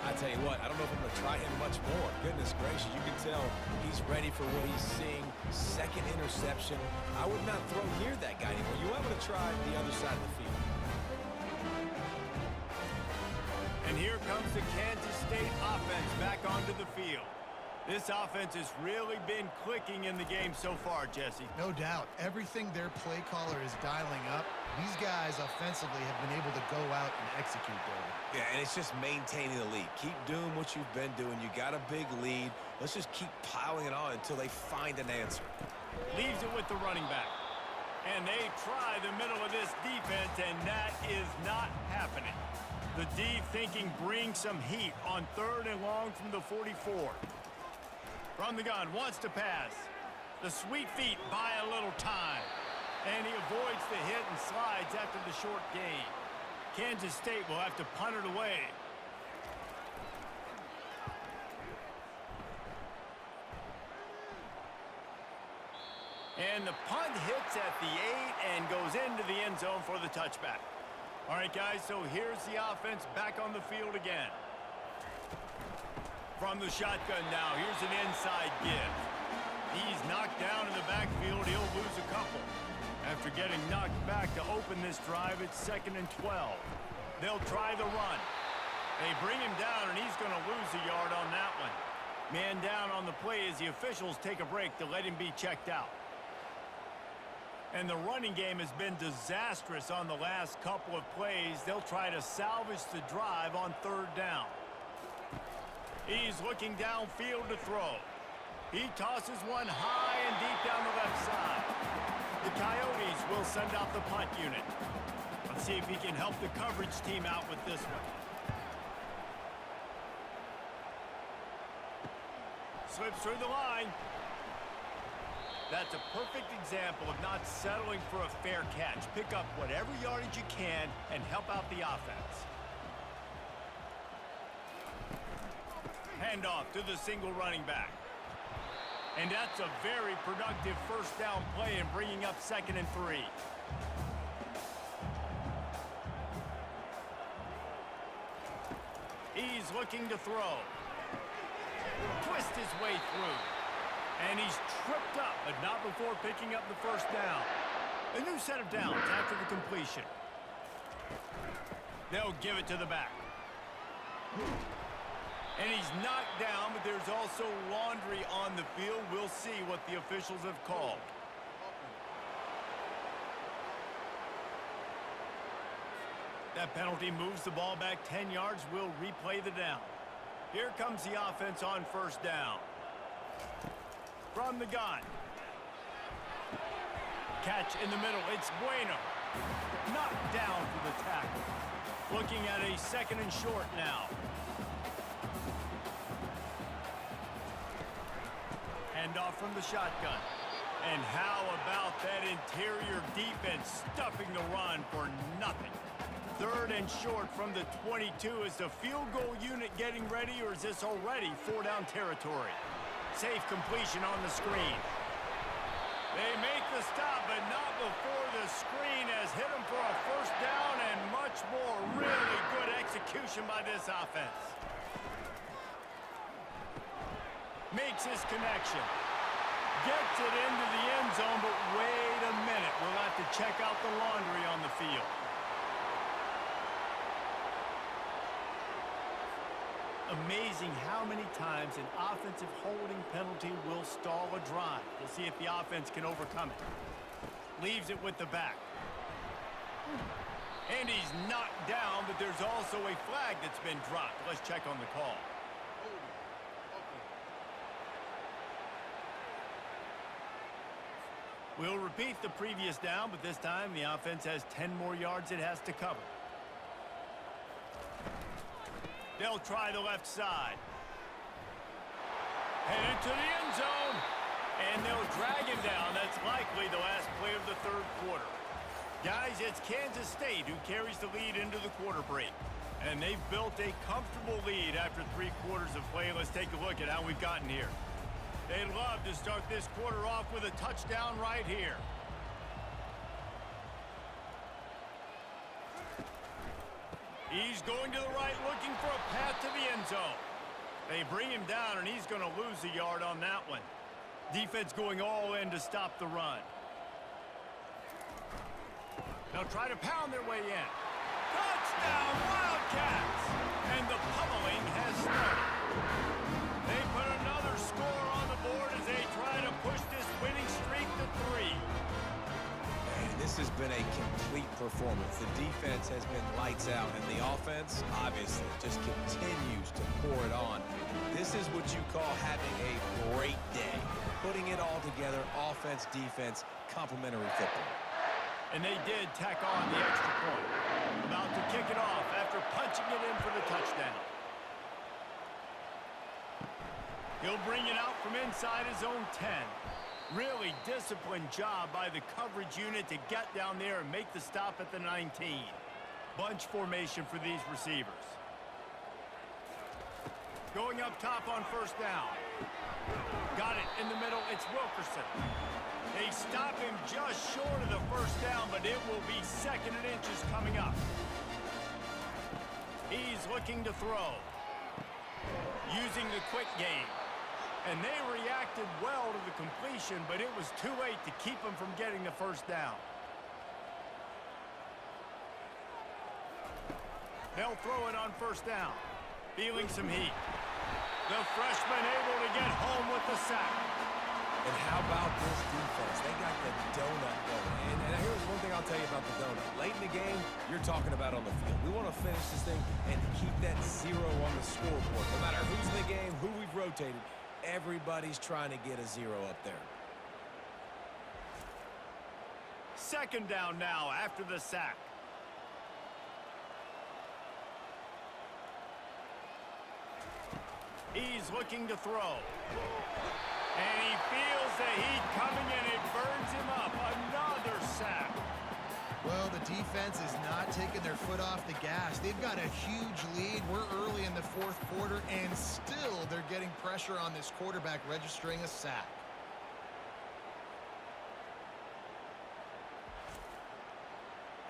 I tell you what, I don't know if I'm going to try him much more. Goodness gracious, you can tell he's ready for what he's seeing. Second interception. I would not throw near that guy anymore. You want to try the other side of the field. And here comes the Kansas State offense back onto the field. This offense has really been clicking in the game so far, Jesse. No doubt. Everything their play caller is dialing up, these guys offensively have been able to go out and execute, David. Yeah, and it's just maintaining the lead. Keep doing what you've been doing. You got a big lead. Let's just keep piling it on until they find an answer. Leaves it with the running back. And they try the middle of this defense, and that is not happening. The D thinking bring some heat on third and long from the 44. From the gun, wants to pass. The sweet feet buy a little time. And he avoids the hit and slides after the short gain. Kansas State will have to punt it away. And the punt hits at the 8 and goes into the end zone for the touchback. All right, guys, so here's the offense back on the field again. From the shotgun now, here's an inside give. He's knocked down in the backfield. He'll lose a couple. After getting knocked back to open this drive, it's 2nd and 12. They'll try the run. They bring him down, and he's going to lose a yard on that one. Man down on the play as the officials take a break to let him be checked out. And the running game has been disastrous on the last couple of plays. They'll try to salvage the drive on third down. He's looking downfield to throw. He tosses one high and deep down the left side. The Coyotes will send out the punt unit. Let's see if he can help the coverage team out with this one. Slips through the line. That's a perfect example of not settling for a fair catch. Pick up whatever yardage you can and help out the offense. Handoff to the single running back. And that's a very productive first down play in bringing up 2nd and 3. He's looking to throw. Twist his way through. And he's tripped up, but not before picking up the first down. A new set of downs after the completion. They'll give it to the back. And he's knocked down, but there's also laundry on the field. We'll see what the officials have called. That penalty moves the ball back 10 yards. We'll replay the down. Here comes the offense on first down. From the gun. Catch in the middle. It's Bueno. Knocked down for the tackle. Looking at a 2nd and short now. Handoff from the shotgun. And how about that interior defense stuffing the run for nothing? 3rd and short from the 22. Is the field goal unit getting ready, or is this already 4-down territory? Safe completion on the screen. They make the stop, but not before the screen has hit them for a first down and much more. Really good execution by this offense. Makes his connection. Gets it into the end zone, but wait a minute. We'll have to check out the laundry on the field. Amazing how many times an offensive holding penalty will stall a drive. We'll see if the offense can overcome it. Leaves it with the back. And he's knocked down, but there's also a flag that's been dropped. Let's check on the call. We'll repeat the previous down, but this time the offense has 10 more yards it has to cover. They'll try the left side. Headed to the end zone. And they'll drag him down. That's likely the last play of the 3rd quarter. Guys, it's Kansas State who carries the lead into the quarter break. And they've built a comfortable lead after 3 quarters of play. Let's take a look at how we've gotten here. They'd love to start this quarter off with a touchdown right here. He's going to the right, looking for a path to the end zone. They bring him down, and he's going to lose a yard on that one. Defense going all in to stop the run. They'll try to pound their way in. Touchdown, Wildcats! And the pummeling has started. They put another score on the board as they try to push this winning streak to 3. This has been a complete performance. The defense has been lights out, and the offense, obviously, just continues to pour it on. This is what you call having a great day. Putting it all together, offense, defense, complementary football. And they did tack on the extra point. About to kick it off after punching it in for the touchdown. He'll bring it out from inside his own 10. Really disciplined job by the coverage unit to get down there and make the stop at the 19. Bunch formation for these receivers. Going up top on first down. Got it in the middle. It's Wilkerson. They stop him just short of the first down, but it will be 2nd and inches coming up. He's looking to throw. Using the quick game. And they reacted well to the completion, but it was too late to keep them from getting the first down. They'll throw it on first down. Feeling some heat. The freshman able to get home with the sack. And how about this defense? They got the donut going. And here's one thing I'll tell you about the donut. Late in the game, you're talking about on the field. We want to finish this thing and keep that 0 on the scoreboard. No matter who's in the game, who we've rotated, everybody's trying to get a 0 up there. Second down now after the sack. He's looking to throw. And he feels the heat coming and it burns him up. Another sack. Well, the defense is not taking their foot off the gas. They've got a huge lead. We're early in the fourth quarter, and still they're getting pressure on this quarterback, registering a sack.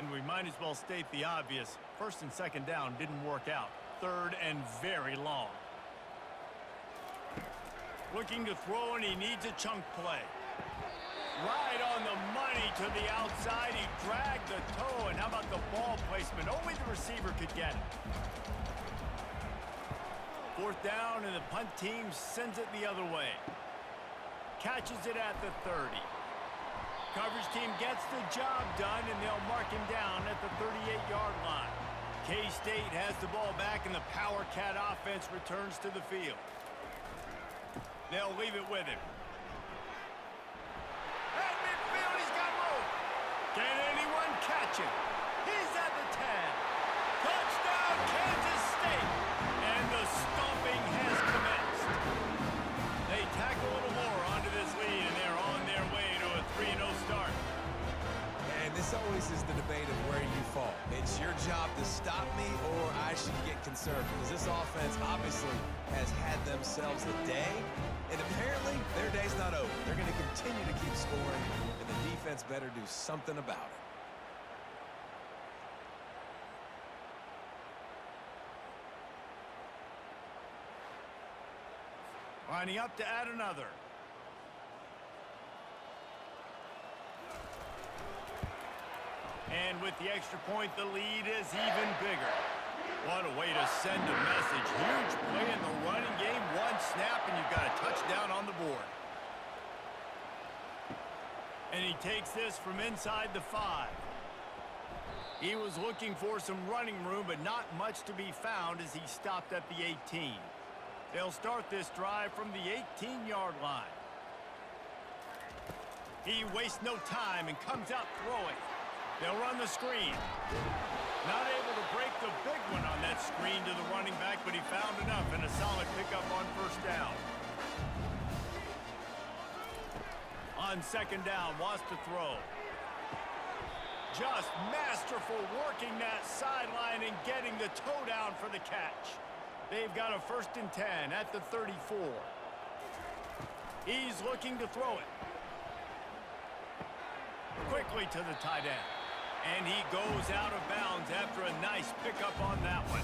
And we might as well state the obvious. First and second down didn't work out. Third and very long. Looking to throw, and he needs a chunk play. Right on the money to the outside. He dragged the toe, and how about the ball placement? Only the receiver could get it. Fourth down, and the punt team sends it the other way. Catches it at the 30. Coverage team gets the job done, and they'll mark him down at the 38-yard line. K-State has the ball back, and the Power Cat offense returns to the field. They'll leave it with him. At midfield, he's got room. Can anyone catch him? He's at the 10. Touchdown, Kansas State. And the stomping has commenced. They tack a little more onto this lead, and they're on their way to a 3-0 start. And this always is the debate of where you fall. It's your job to stop me, or I should get concerned, because this offense obviously has had themselves a day, and apparently their day's not over. They're going to continue to keep scoring, and the defense better do something about it. Lining up to add another. And with the extra point, the lead is even bigger. What a way to send a message. Huge play in the running game. One snap, and you've got a touchdown on the board. And he takes this from inside the 5. He was looking for some running room, but not much to be found as he stopped at the 18. They'll start this drive from the 18-yard line. He wastes no time and comes out throwing. They'll run the screen. Not able to break the big one on that screen to the running back, but he found enough and a solid pickup on first down. On second down, wants to throw. Just masterful working that sideline and getting the toe down for the catch. They've got a 1st and 10 at the 34. He's looking to throw it. Quickly to the tight end. And he goes out of bounds after a nice pickup on that one.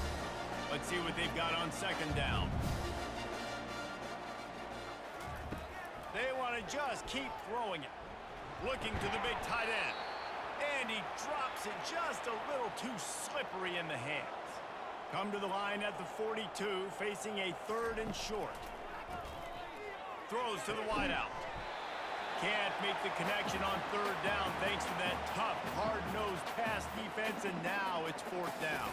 Let's see what they've got on second down. They want to just keep throwing it. Looking to the big tight end. And he drops it just a little too slippery in the hands. Come to the line at the 42, facing a 3rd and short. Throws to the wideout. Can't make the connection on 3rd down thanks to that tough, hard-nosed pass defense, and now it's 4th down.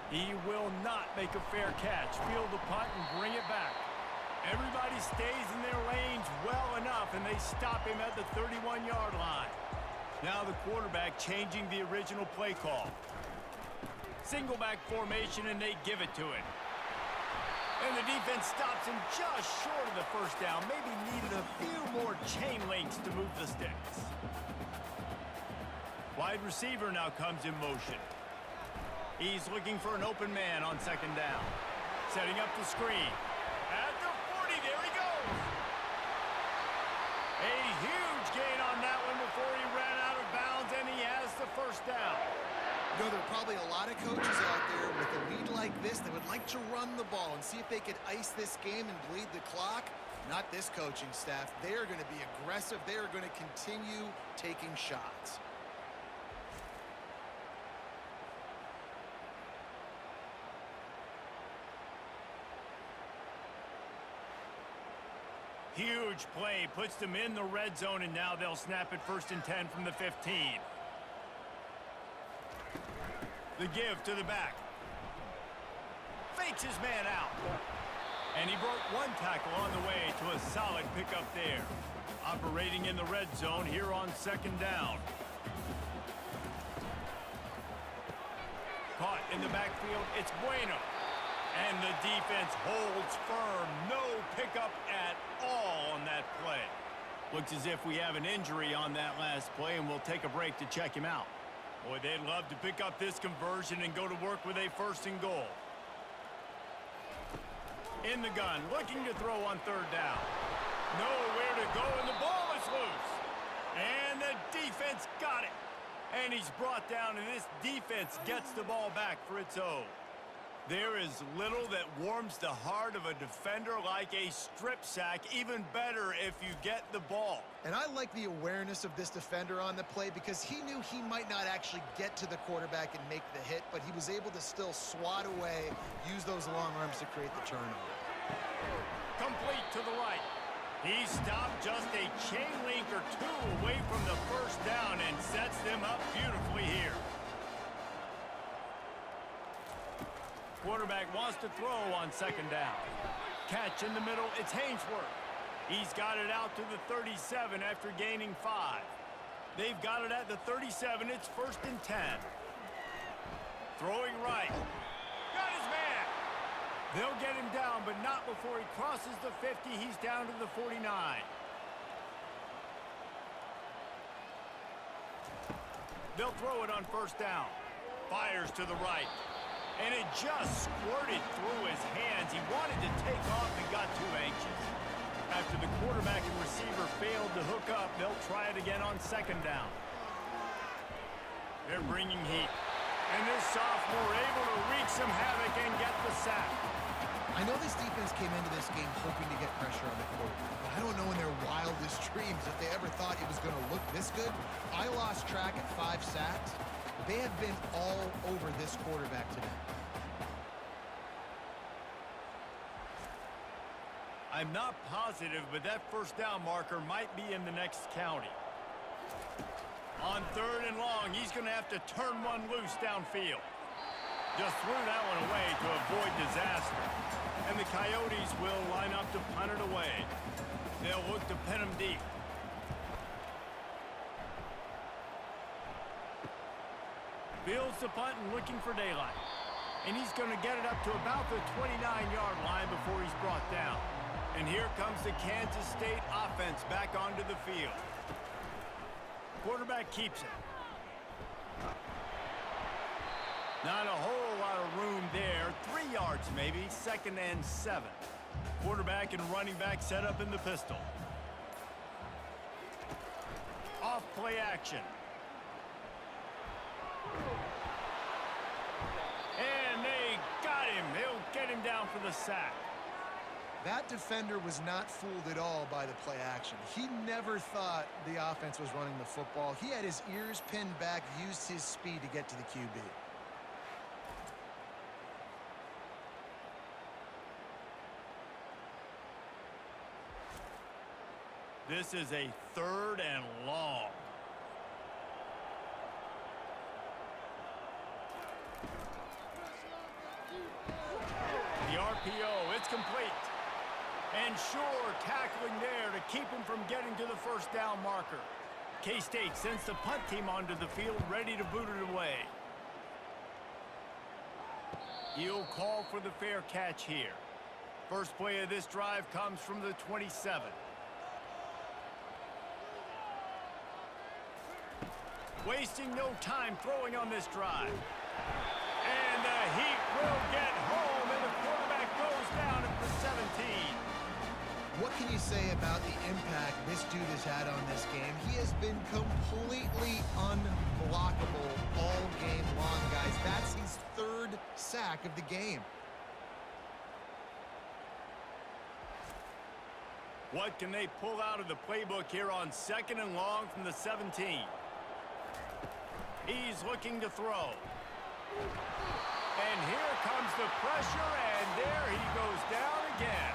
He will not make a fair catch. Field the punt and bring it back. Everybody stays in their lanes well enough, and they stop him at the 31-yard line. Now the quarterback changing the original play call. Single back formation, and they give it to him. And the defense stops him just short of the 1st down. Maybe needed a few more chain links to move the sticks. Wide receiver now comes in motion. He's looking for an open man on second down. Setting up the screen. At the 40, there he goes. A huge gain on that one before he ran out of bounds, and he has the 1st down. You know, there are probably a lot of coaches out there with a lead like this that would like to run the ball and see if they could ice this game and bleed the clock. Not this coaching staff. They are going to be aggressive. They are going to continue taking shots. Huge play, puts them in the red zone, and now they'll snap it 1st and 10 from the 15. The give to the back. Fakes his man out. And he broke one tackle on the way to a solid pickup there. Operating in the red zone here on 2nd down. Caught in the backfield, it's Bueno. And the defense holds firm. No pickup at all on that play. Looks as if we have an injury on that last play, and we'll take a break to check him out. Boy, they'd love to pick up this conversion and go to work with a 1st and goal. In the gun, looking to throw on 3rd down. Nowhere to go, and the ball is loose. And the defense got it. And he's brought down, and this defense gets the ball back for its own. There is little that warms the heart of a defender like a strip sack. Even better if you get the ball. And I like the awareness of this defender on the play because he knew he might not actually get to the quarterback and make the hit, but he was able to still swat away, use those long arms to create the turnover. Complete to the right. He stopped just a chain link or two away from the 1st down and sets them up beautifully here. Quarterback wants to throw on 2nd down. Catch in the middle, it's Hainsworth. He's got it out to the 37 after gaining 5. They've got it at the 37, it's 1st and 10. Throwing right. Got his man. They'll get him down, but not before he crosses the 50. He's down to the 49. They'll throw it on 1st down. Fires to the right. And it just squirted through his hands. He wanted to take off and got too anxious. After the quarterback and receiver failed to hook up, they'll try it again on 2nd down. They're bringing heat. And this sophomore able to wreak some havoc and get the sack. I know this defense came into this game hoping to get pressure on the quarterback, but I don't know in their wildest dreams if they ever thought it was going to look this good. I lost track at 5 sacks. They have been all over this quarterback today. I'm not positive, but that 1st down marker might be in the next county. On 3rd and long, he's going to have to turn one loose downfield. Just threw that one away to avoid disaster. And the Coyotes will line up to punt it away. They'll look to pin him deep. Fields the punt and looking for daylight. And he's going to get it up to about the 29-yard line before he's brought down. And here comes the Kansas State offense back onto the field. Quarterback keeps it. Not a whole lot of room there. 3 yards maybe, 2nd and 7. Quarterback and running back set up in the pistol. Off play action. And they got him. They'll get him down for the sack. That defender was not fooled at all by the play action. He never thought the offense was running the football. He had his ears pinned back, used his speed to get to the QB. This is a 3rd and long. The RPO, it's complete. And sure, tackling there to keep him from getting to the 1st down marker. K-State sends the punt team onto the field, ready to boot it away. He'll call for the fair catch here. First play of this drive comes from the 27. Wasting no time throwing on this drive. And the Heat will get home, and the quarterback goes down at the 17. What can you say about the impact this dude has had on this game? He has been completely unblockable all game long, guys. That's his 3rd sack of the game. What can they pull out of the playbook here on 2nd and long from the 17? He's looking to throw. And here comes the pressure, and there he goes down again.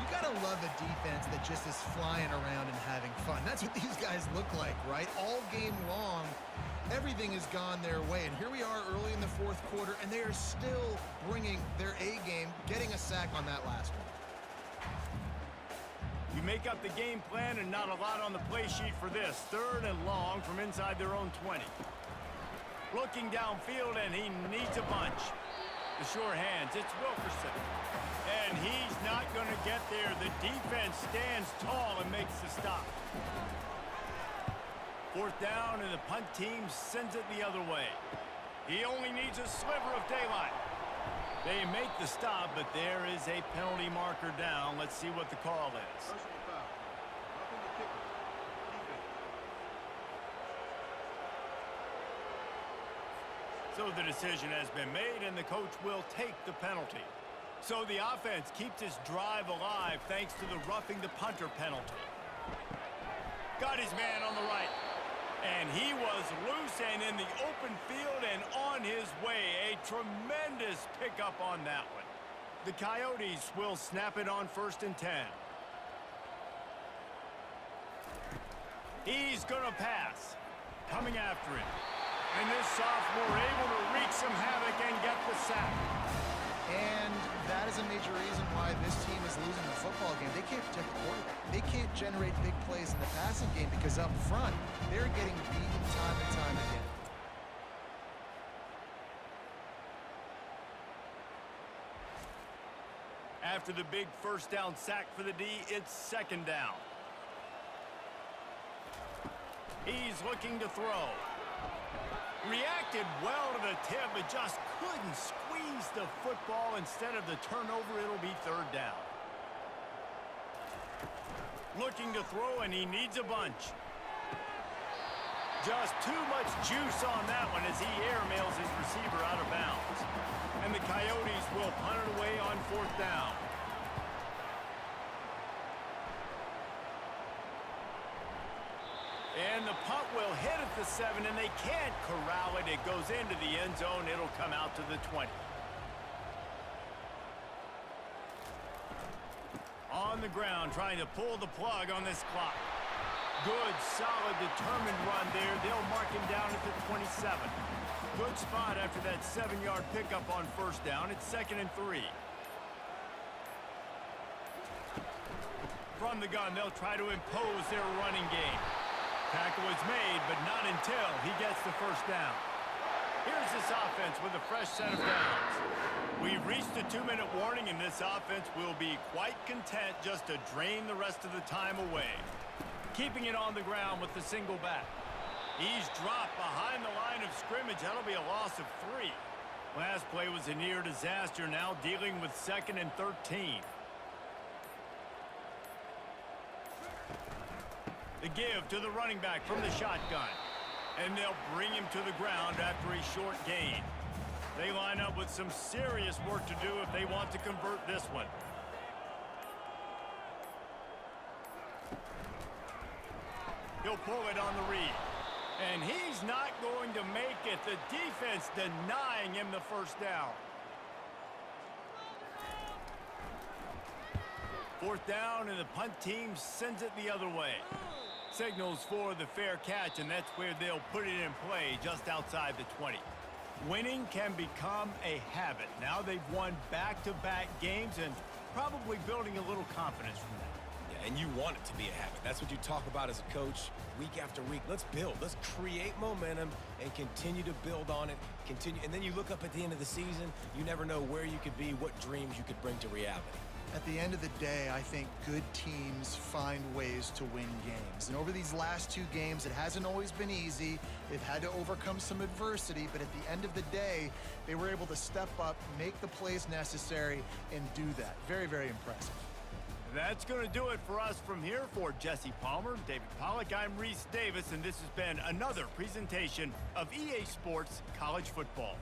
You gotta love a defense that just is flying around and having fun. That's what these guys look like, right? All game long, everything has gone their way. And here we are early in the 4th quarter, and they are still bringing their A game, getting a sack on that last one. You make up the game plan and not a lot on the play sheet for this. 3rd and long from inside their own 20. Looking downfield, and he needs a bunch. The sure hands, it's Wilkerson. And he's not going to get there. The defense stands tall and makes the stop. 4th down, and the punt team sends it the other way. He only needs a sliver of daylight. They make the stop, but there is a penalty marker down. Let's see what the call is. Personal foul. Roughing the kicker. Defense. So the decision has been made, and the coach will take the penalty. So the offense keeps its drive alive thanks to the roughing the punter penalty. Got his man on the right. And he was loose and in the open field and on his way. A tremendous pickup on that one. The Coyotes will snap it on 1st and 10. He's going to pass. Coming after him. And this sophomore able to wreak some havoc and get the sack. And that is a major reason why this team is losing the football game. They can't protect the quarterback. They can't generate big plays in the passing game because up front, they're getting beaten time and time again. After the big 1st down sack for the D, it's 2nd down. He's looking to throw. Reacted well to the tip, but just couldn't squeeze the football. Instead of the turnover, it'll be 3rd down. Looking to throw, and he needs a bunch. Just too much juice on that one as he airmails his receiver out of bounds. And the Coyotes will punt it away on 4th down. And the punt will hit at the 7, and they can't corral it. It goes into the end zone. It'll come out to the 20. On the ground, trying to pull the plug on this clock. Good, solid, determined run there. They'll mark him down at the 27. Good spot after that 7-yard pickup on 1st down. It's 2nd and 3. From the gun, they'll try to impose their running game. Tackle is made, but not until he gets the 1st down. Here's this offense with a fresh set of downs. We've reached the 2-minute warning, and this offense will be quite content just to drain the rest of the time away. Keeping it on the ground with the single back. He's dropped behind the line of scrimmage. That'll be a loss of 3. Last play was a near disaster. Now dealing with 2nd and 13. The give to the running back from the shotgun. And they'll bring him to the ground after a short gain. They line up with some serious work to do if they want to convert this one. He'll pull it on the read. And he's not going to make it. The defense denying him the 1st down. 4th down, and the punt team sends it the other way. Signals for the fair catch, and that's where they'll put it in play just outside the 20. Winning can become a habit. Now they've won back-to-back games and probably building a little confidence from that. Yeah, and you want it to be a habit. That's what you talk about as a coach week after week. Let's build. Let's create momentum and continue to build on it. And then you look up at the end of the season, you never know where you could be, what dreams you could bring to reality. At the end of the day, I think good teams find ways to win games. And over these last 2 games, it hasn't always been easy. They've had to overcome some adversity, but at the end of the day, they were able to step up, make the plays necessary, and do that. Very, very impressive. That's going to do it for us from here. For Jesse Palmer, David Pollack, I'm Reese Davis, and this has been another presentation of EA Sports College Football.